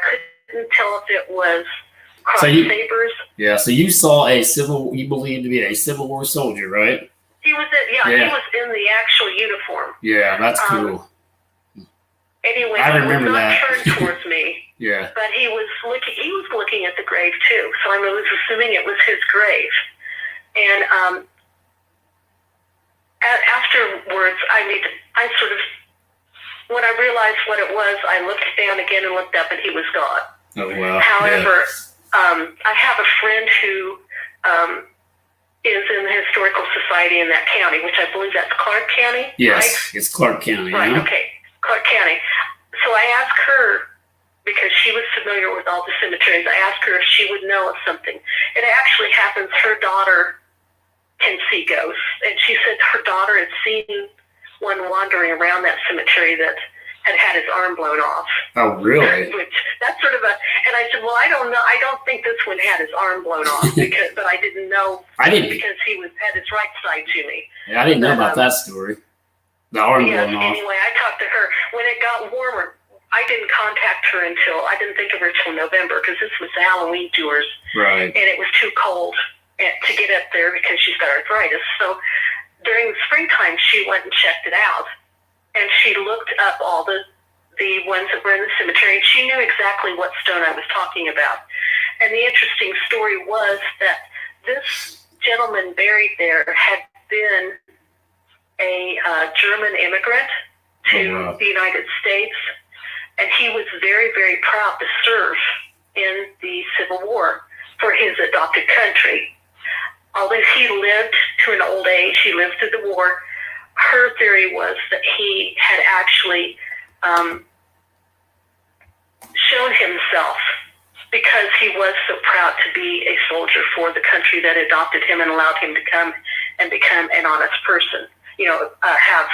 couldn't tell if it was cross sabers. Yeah, so you saw you believed to be a Civil War soldier, right? He was he was in the actual uniform. Yeah, that's cool. Anyway, I remember he was not that. turned towards me. Yeah. But he was looking at the grave too, so I was assuming it was his grave. And afterwards, when I realized what it was, I looked down again and looked up, and he was gone. Oh wow. However, I have a friend who is in the Historical Society in that county, which I believe that's Clark County. Yes, right? it's Clark County. Right, Yeah? okay. Clark County. So I asked her, because she was familiar with all the cemeteries, I asked her if she would know of something. It actually happens, her daughter can see ghosts. And she said her daughter had seen one wandering around that cemetery that had his arm blown off. Oh, really? Which, that's sort of and I said, well, I don't know. I don't think this one had his arm blown off, but I didn't know. Because he had his right side to me. Yeah, I didn't know about that story. The arm blown off. Anyway, I talked to her. When it got warmer, I didn't contact her I didn't think of her until November, because this was the Halloween tours. Right. And it was too cold to get up there because she's got arthritis. So during the springtime, she went and checked it out. And she looked up all the ones that were in the cemetery, and she knew exactly what stone I was talking about. And the interesting story was that this gentleman buried there had been a German immigrant to the United States, and he was very, very proud to serve in the Civil War for his adopted country. Although he lived to an old age, he lived through the war, her theory was that he had actually shown himself, because he was so proud to be a soldier for the country that adopted him and allowed him to come and become an honest person, have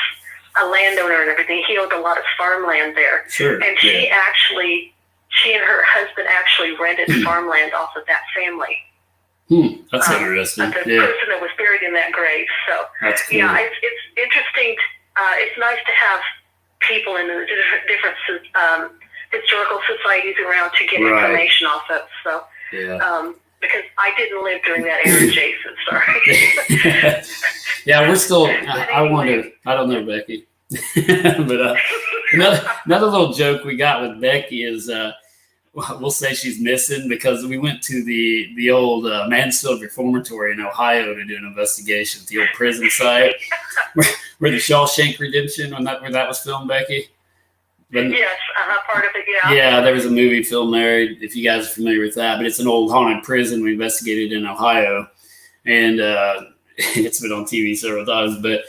a landowner and everything. He owned a lot of farmland there. Sure. And she and her husband actually rented farmland off of that family. That's interesting. The person that was buried in that grave. So, that's cool. Yeah, it's interesting. It's nice to have people in the different historical societies around to get information off of. So, because I didn't live during that era, Jason. Sorry. Yeah, we're still. I wonder. I don't know, Becky. But another little joke we got with Becky is we'll say she's missing because we went to the old Mansfield Reformatory in Ohio to do an investigation at the old prison site where the Shawshank Redemption, where that was filmed, Becky. Yes, part of it, yeah. Yeah, there was a movie film there, if you guys are familiar with that, but it's an old haunted prison we investigated in Ohio. And it's been on TV several times, but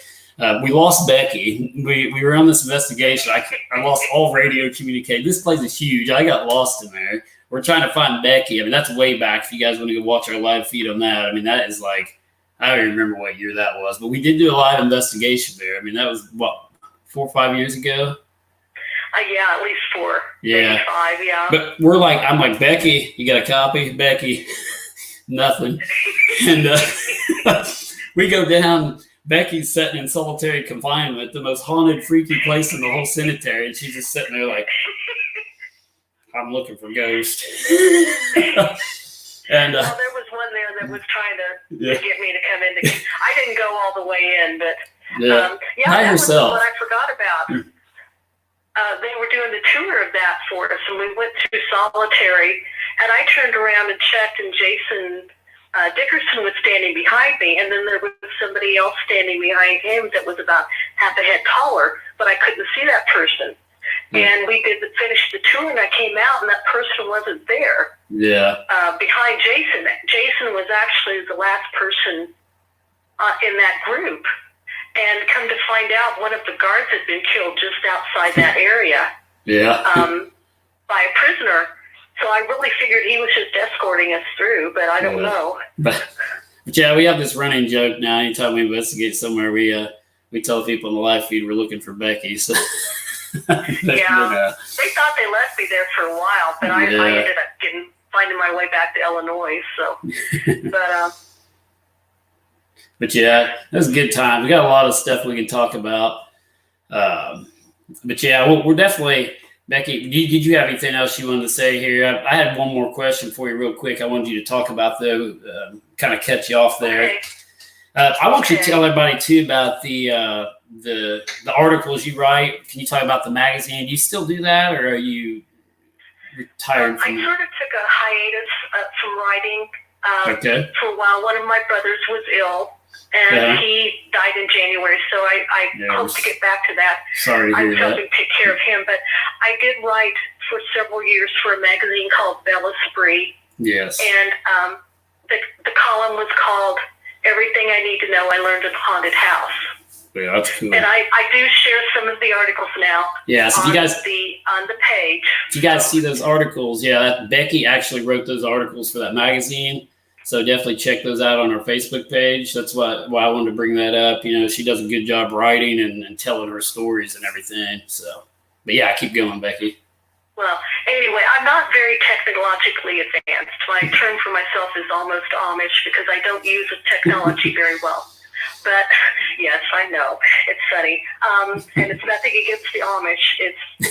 we lost Becky. We were on this investigation. I lost all radio communication. This place is huge. I got lost in there. We're trying to find Becky. I mean, that's way back. If you guys want to go watch our live feed on that, I mean, that is like, I don't even remember what year that was, but we did do a live investigation there. I mean, that was, what, 4 or 5 years ago? Yeah, at least 4. Yeah. Maybe 5, yeah. But I'm like, Becky, you got a copy? Becky, nothing. And we go down. Becky's sitting in solitary confinement, the most haunted, freaky place in the whole cemetery. And she's just sitting there like, I'm looking for ghosts. And well, there was one there that was trying to get me to come in. I didn't go all the way in, but By that herself. was what I forgot about. They were doing the tour of that for us, and we went through solitary. And I turned around and checked, and Jason Dickerson was standing behind me, and then there was somebody else standing behind him that was about half a head taller, but I couldn't see that person. And we finished the tour, and I came out, and that person wasn't there. Yeah. Behind Jason. Jason was actually the last person in that group. And come to find out, one of the guards had been killed just outside that area. Yeah. By a prisoner. So I really figured he was just escorting us through, but I don't know. But yeah, we have this running joke now. Anytime we investigate somewhere, we tell people in the live feed we're looking for Becky. So yeah, they thought they left me there for a while, but I ended up finding my way back to Illinois. So, but yeah, it was a good time. We got a lot of stuff we can talk about. But yeah, we're definitely. Becky, did you have anything else you wanted to say here? I had one more question for you real quick. I wanted you to talk about, though, kind of cut you off there. Okay. I want you to tell everybody, too, about the articles you write. Can you talk about the magazine? Do you still do that, or are you retired from I sort of took a hiatus from writing Okay. for a while. One of my brothers was ill, and he died in January, so I hope to get back to that. Sorry to I hear was that. helping take care of him, but I did write for several years for a magazine called Bella Spree, Yes. and the column was called Everything I Need to Know I Learned at the Haunted House. Yeah, that's cool. And I do share some of the articles now. Yeah, so if you guys on the page. If you guys see those articles, Becky actually wrote those articles for that magazine. So definitely check those out on our Facebook page. That's why I wanted to bring that up. You know, she does a good job writing and telling her stories and everything. So, but yeah, keep going, Becky. Well, anyway, I'm not very technologically advanced. My term for myself is almost Amish because I don't use the technology very well. But yes, I know it's funny, and it's nothing against the Amish.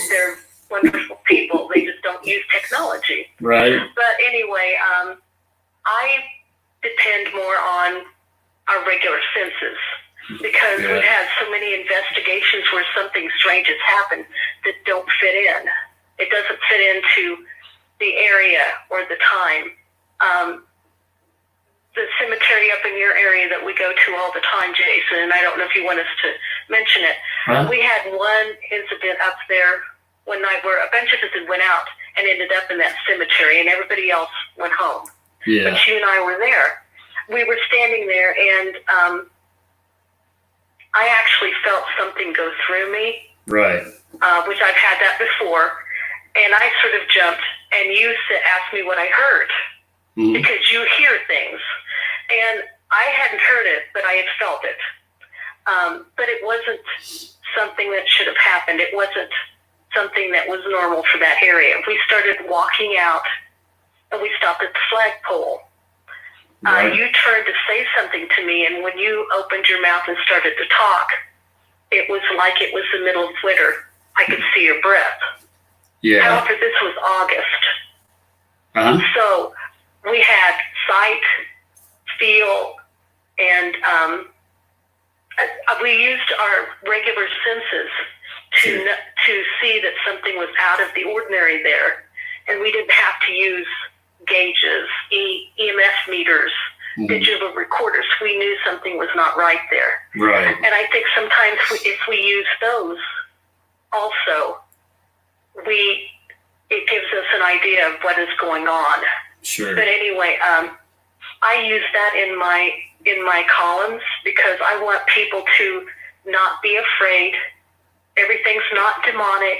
They're wonderful people. They just don't use technology. Right. But anyway, I depend more on our regular senses because we've had so many investigations where something strange has happened that don't fit in. It doesn't fit into the area or the time. The cemetery up in your area that we go to all the time, Jason, and I don't know if you want us to mention it. We had one incident up there one night where a bunch of us had went out and ended up in that cemetery, and everybody else went home. Yeah. But you and I were there. We were standing there, and I actually felt something go through me. Right. Which I've had that before. And I sort of jumped, and you asked me what I heard. Mm-hmm. Because you hear things. And I hadn't heard it, but I had felt it. But it wasn't something that should have happened. It wasn't something that was normal for that area. We started walking out, and we stopped at the flagpole. Right. You turned to say something to me, and when you opened your mouth and started to talk, it was like it was the middle of winter. I could see your breath. Yeah. However, this was August. So we had sight, feel, and we used our regular senses to see that something was out of the ordinary there. And we didn't have to use gauges, EMF meters, digital recorders. We knew something was not right there. Right. And I think sometimes if we use those also, it gives us an idea of what is going on. Sure. But anyway, I use that in my columns because I want people to not be afraid. Everything's not demonic.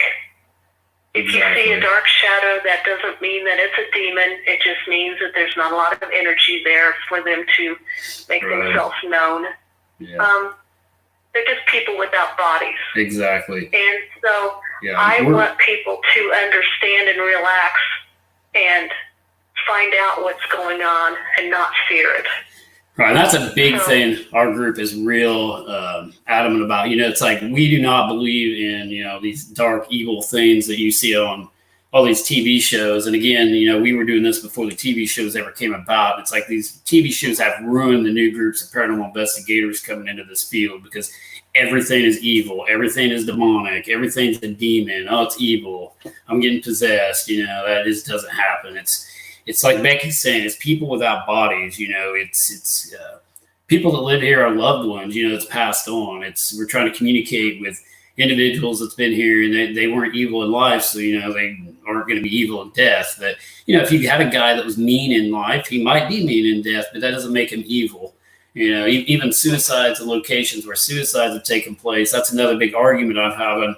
If you see a dark shadow, that doesn't mean that it's a demon. It just means that there's not a lot of energy there for them to make themselves known. Yeah. They're just people without bodies. Exactly. And so I want people to understand and relax and find out what's going on and not fear it. Right, that's a big thing our group is real adamant about. It's like we do not believe in, these dark, evil things that you see on all these TV shows. And again, we were doing this before the TV shows ever came about. It's like these TV shows have ruined the new groups of paranormal investigators coming into this field because everything is evil. Everything is demonic. Everything's a demon. Oh, it's evil. I'm getting possessed. That just doesn't happen. It's like Becky's saying, it's people without bodies, it's people that live here are loved ones, that's passed on. We're trying to communicate with individuals that's been here and they weren't evil in life. So, they aren't going to be evil in death. But, if you had a guy that was mean in life, he might be mean in death, but that doesn't make him evil. Even suicides and locations where suicides have taken place. That's another big argument I'm having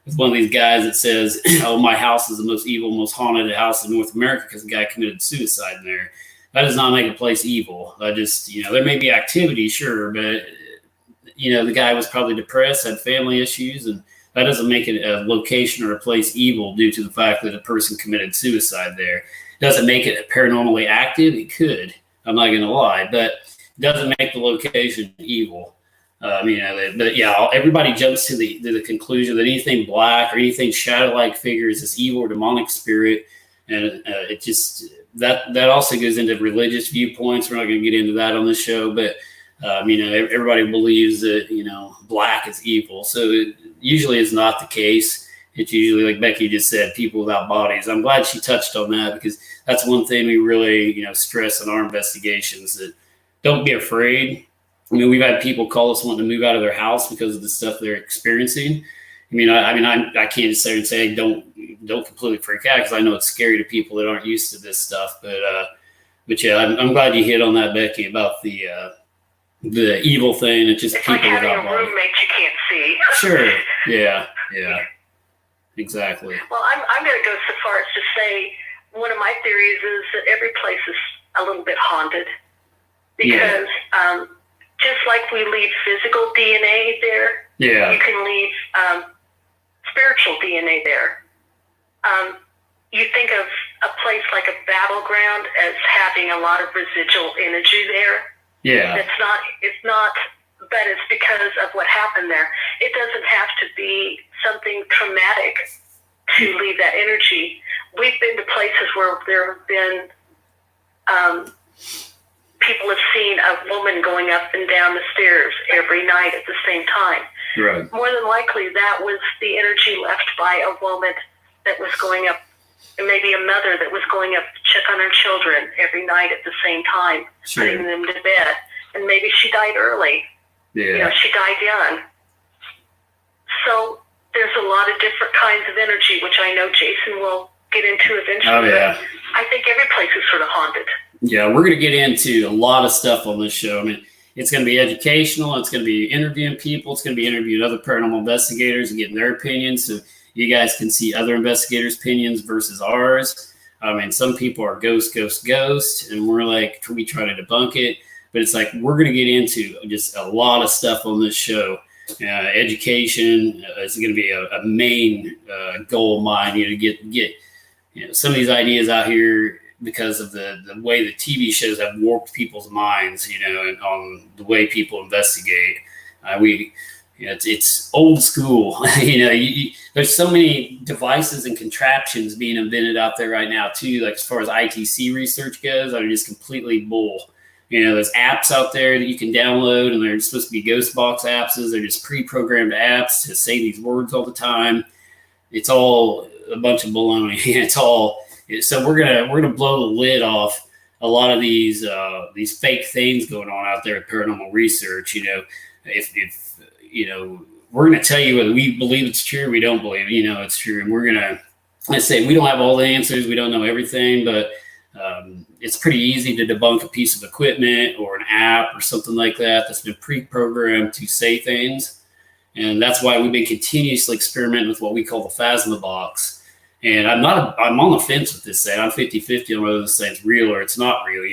with one of these guys that says, oh, my house is the most evil, most haunted house in North America because the guy committed suicide in there. That does not make a place evil. There may be activity, sure, but, the guy was probably depressed, had family issues, and that doesn't make it a location or a place evil due to the fact that a person committed suicide there. Doesn't make it paranormally active. It could. I'm not going to lie, but it doesn't make the location evil. Everybody jumps to the conclusion that anything black or anything shadow-like figure is this evil or demonic spirit, and it just that also goes into religious viewpoints. We're not going to get into that on this show, but everybody believes that black is evil, so it usually is not the case. It's usually, like Becky just said, people without bodies. I'm glad she touched on that because that's one thing we really stress in our investigations, that don't be afraid. We've had people call us wanting to move out of their house because of the stuff they're experiencing. I can't just sit and say don't completely freak out because I know it's scary to people that aren't used to this stuff. But yeah, I'm glad you hit on that, Becky, about the evil thing. It's just it's people like having without a bodies. roommate you can't see. Sure. Yeah. Exactly. Well, I'm going to go so far as to say one of my theories is that every place is a little bit haunted because. Just like we leave physical DNA there, you can leave spiritual DNA there. You think of a place like a battleground as having a lot of residual energy there. Yeah. It's not, but it's because of what happened there. It doesn't have to be something traumatic to leave that energy. We've been to places where there have been people have seen a woman going up and down the stairs every night at the same time. Right. More than likely, that was the energy left by a woman that was going up, and maybe a mother that was going up to check on her children every night at the same time, putting them to bed. And maybe she died early. Yeah. She died young. So there's a lot of different kinds of energy, which I know Jason will get into eventually. Oh, yeah. I think every place is sort of haunted. Yeah, we're going to get into a lot of stuff on this show. It's going to be educational. It's going to be interviewing people. It's going to be interviewing other paranormal investigators and getting their opinions so you guys can see other investigators' opinions versus ours. Some people are ghost, and we're like, we try to debunk it. But it's like we're going to get into just a lot of stuff on this show. Education is going to be a main goal of mine, to get some of these ideas out here, because of the way the TV shows have warped people's minds, and on the way people investigate. It's old school. There's so many devices and contraptions being invented out there right now too. Like as far as ITC research goes, that are just completely bull. There's apps out there that you can download, and they're supposed to be ghost box apps. They're just pre-programmed apps to say these words all the time. It's all a bunch of baloney. So we're gonna blow the lid off a lot of these fake things going on out there with paranormal research. If we're gonna tell you whether we believe it's true or we don't believe it's true, and we're gonna I say we don't have all the answers. We don't know everything, but it's pretty easy to debunk a piece of equipment or an app or something like that that's been pre-programmed to say things. And that's why we've been continuously experimenting with what we call the Phasma box. And I'm on the fence with this thing. I'm 50-50 on whether this thing's real or it's not real.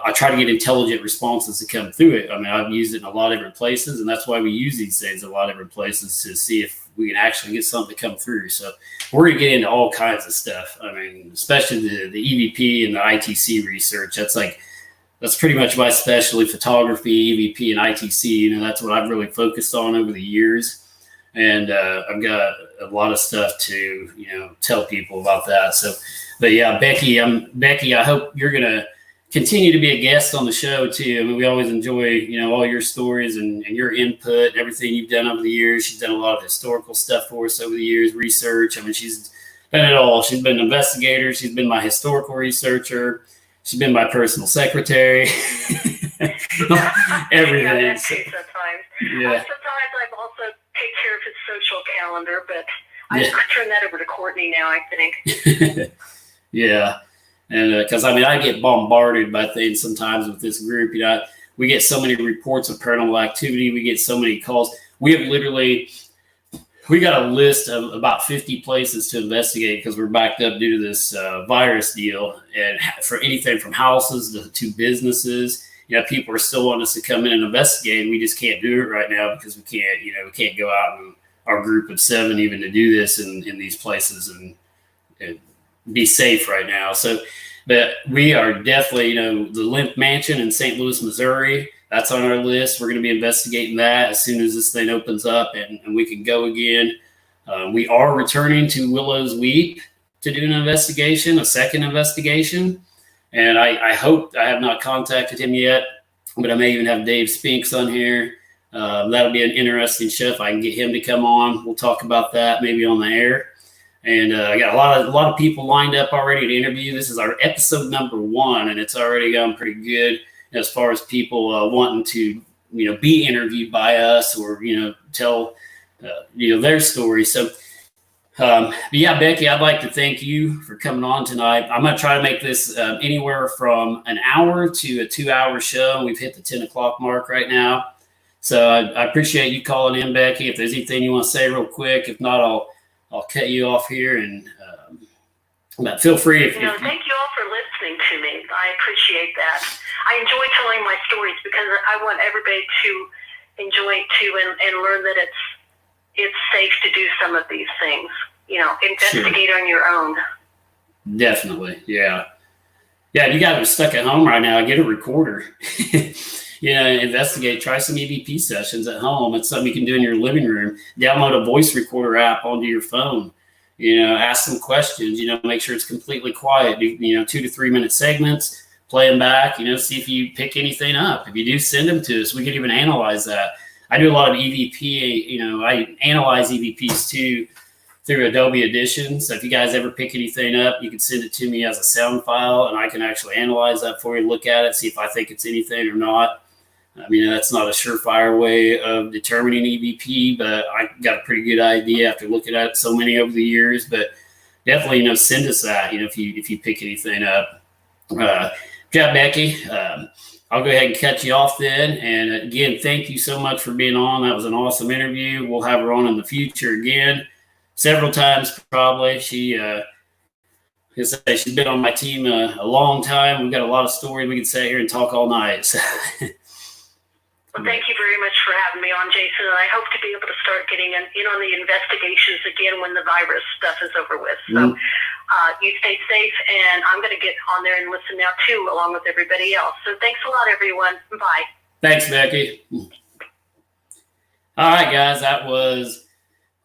I try to get intelligent responses to come through it. I mean, I've used it in a lot of different places, and that's why we use these things in a lot of different places to see if we can actually get something to come through. So we're going to get into all kinds of stuff. I mean, especially the EVP and the ITC research. That's pretty much my specialty: photography, EVP, and ITC. That's what I've really focused on over the years. And I've got a lot of stuff to, tell people about that. So, but yeah, Becky, I hope you're going to continue to be a guest on the show too. I mean, we always enjoy, all your stories and your input and everything you've done over the years. She's done a lot of historical stuff for us over the years, research. I mean, she's done it all. She's been an investigator. She's been my historical researcher. She's been my personal secretary. Everything. Sometimes. Yeah. Sometimes I've also take care of his social calendar, but I turn that over to Courtney now, I think. Yeah. And because I get bombarded by things sometimes with this group. We get so many reports of paranormal activity. We get so many calls. We got a list of about 50 places to investigate because we're backed up due to this virus deal. And for anything from houses to businesses, people are still wanting us to come in and investigate. And we just can't do it right now because we can't go out in our group of 7 even to do this in these places and be safe right now. So, but we are definitely, the Limp Mansion in St. Louis, Missouri, that's on our list. We're going to be investigating that as soon as this thing opens up and we can go again. We are returning to Willow's Weep to do an investigation, a second investigation. And I hope, I have not contacted him yet, but I may even have Dave Spinks on here. That'll be an interesting show if I can get him to come on. We'll talk about that maybe on the air. And I got a lot of people lined up already to interview. This is our episode number 1, and it's already gone pretty good as far as people wanting to, be interviewed by us or, tell, their story. So, but yeah, Becky, I'd like to thank you for coming on tonight. I'm going to try to make this anywhere from an hour to a 2-hour show. We've hit the 10 o'clock mark right now. So I appreciate you calling in, Becky. If there's anything you want to say real quick, if not, I'll cut you off here, and but feel free. Thank you all for listening to me. I appreciate that. I enjoy telling my stories because I want everybody to enjoy it too and learn that it's safe to do some of these things. Investigate on your own. Definitely, yeah. If you guys are stuck at home right now, get a recorder. Investigate, try some EVP sessions at home. It's something you can do in your living room. Download a voice recorder app onto your phone. Ask some questions, make sure it's completely quiet. Do, 2 to 3 minute segments, play them back, see if you pick anything up. If you do, send them to us. We can even analyze that. I do a lot of EVP, I analyze EVPs too through Adobe Audition. So if you guys ever pick anything up, you can send it to me as a sound file and I can actually analyze that for you, look at it, see if I think it's anything or not. That's not a surefire way of determining EVP, but I got a pretty good idea after looking at so many over the years. But definitely, send us that, if you pick anything up. Yeah, Becky, I'll go ahead and cut you off then. And again, thank you so much for being on. That was an awesome interview. We'll have her on in the future again, several times probably. She's been on my team a long time. We've got a lot of stories. We could sit here and talk all night. So. Well, thank you very much for having me on, Jason. And I hope to be able to start getting in on the investigations again when the virus stuff is over with. So you stay safe, and I'm going to get on there and listen now, too, along with everybody else. So thanks a lot, everyone. Bye. Thanks, Becky. All right, guys, that was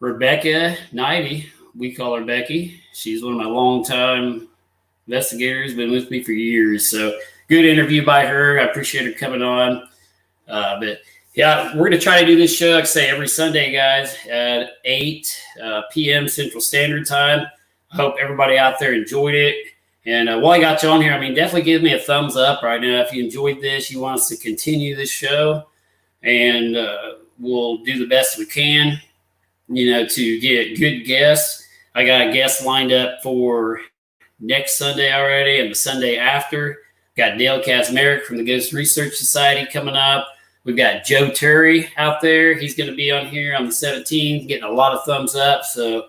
Rebecca Knighty. We call her Becky. She's one of my longtime investigators, been with me for years. So good interview by her. I appreciate her coming on. But yeah, we're going to try to do this show, like I say, every Sunday, guys, at 8 p.m. Central Standard Time. I hope everybody out there enjoyed it. And while I got you on here, definitely give me a thumbs up right now. If you enjoyed this, you want us to continue this show, and we'll do the best we can, to get good guests. I got a guest lined up for next Sunday already and the Sunday after. Got Dale Kazmarek from the Ghost Research Society coming up. We've got Joe Turry out there. He's going to be on here on the 17th, getting a lot of thumbs up. So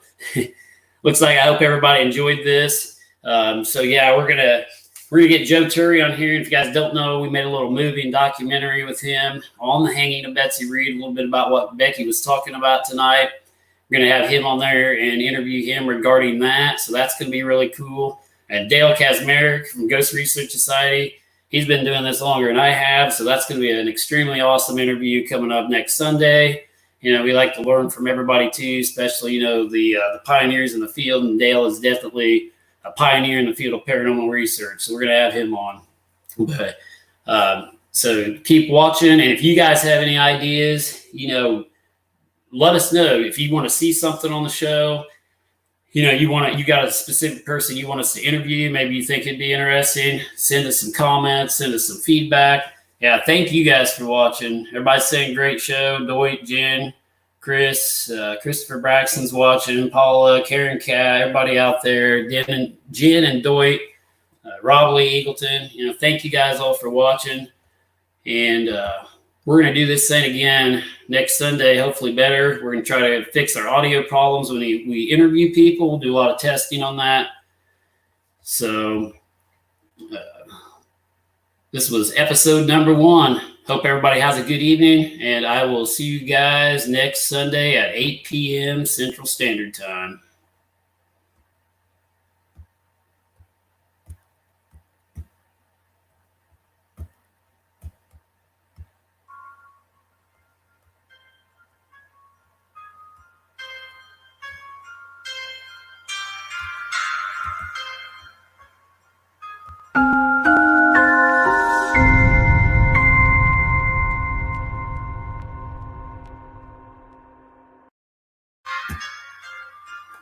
looks like I hope everybody enjoyed this. So yeah, we're gonna get Joe Turry on here. If you guys don't know, we made a little movie and documentary with him on the hanging of Betsy Reed, a little bit about what Becky was talking about tonight. We're going to have him on there and interview him regarding that. So that's going to be really cool. And Dale Kazmarek from Ghost Research Society, he's been doing this longer than I have. So that's going to be an extremely awesome interview coming up next Sunday. You know, we like to learn from everybody too, especially, you know, the pioneers in the field. And Dale is definitely a pioneer in the field of paranormal research. So we're going to have him on. But so keep watching. And if you guys have any ideas, you know, let us know. If you want to see something on the show, you know, you got a specific person you want us to interview, maybe you think it'd be interesting, send us some comments, send us some feedback. Yeah, thank you guys for watching. Everybody's saying great show. Doit, Jen, Chris, Christopher Braxton's watching, Paula, Karen Cat, everybody out there, Jen and Doit, Rob Lee Eagleton. You know, thank you guys all for watching. And we're going to do this thing again next Sunday, hopefully better. We're going to try to fix our audio problems when we interview people. We'll do a lot of testing on that. So this was episode number 1. Hope everybody has a good evening, and I will see you guys next Sunday at 8 p.m. Central Standard Time.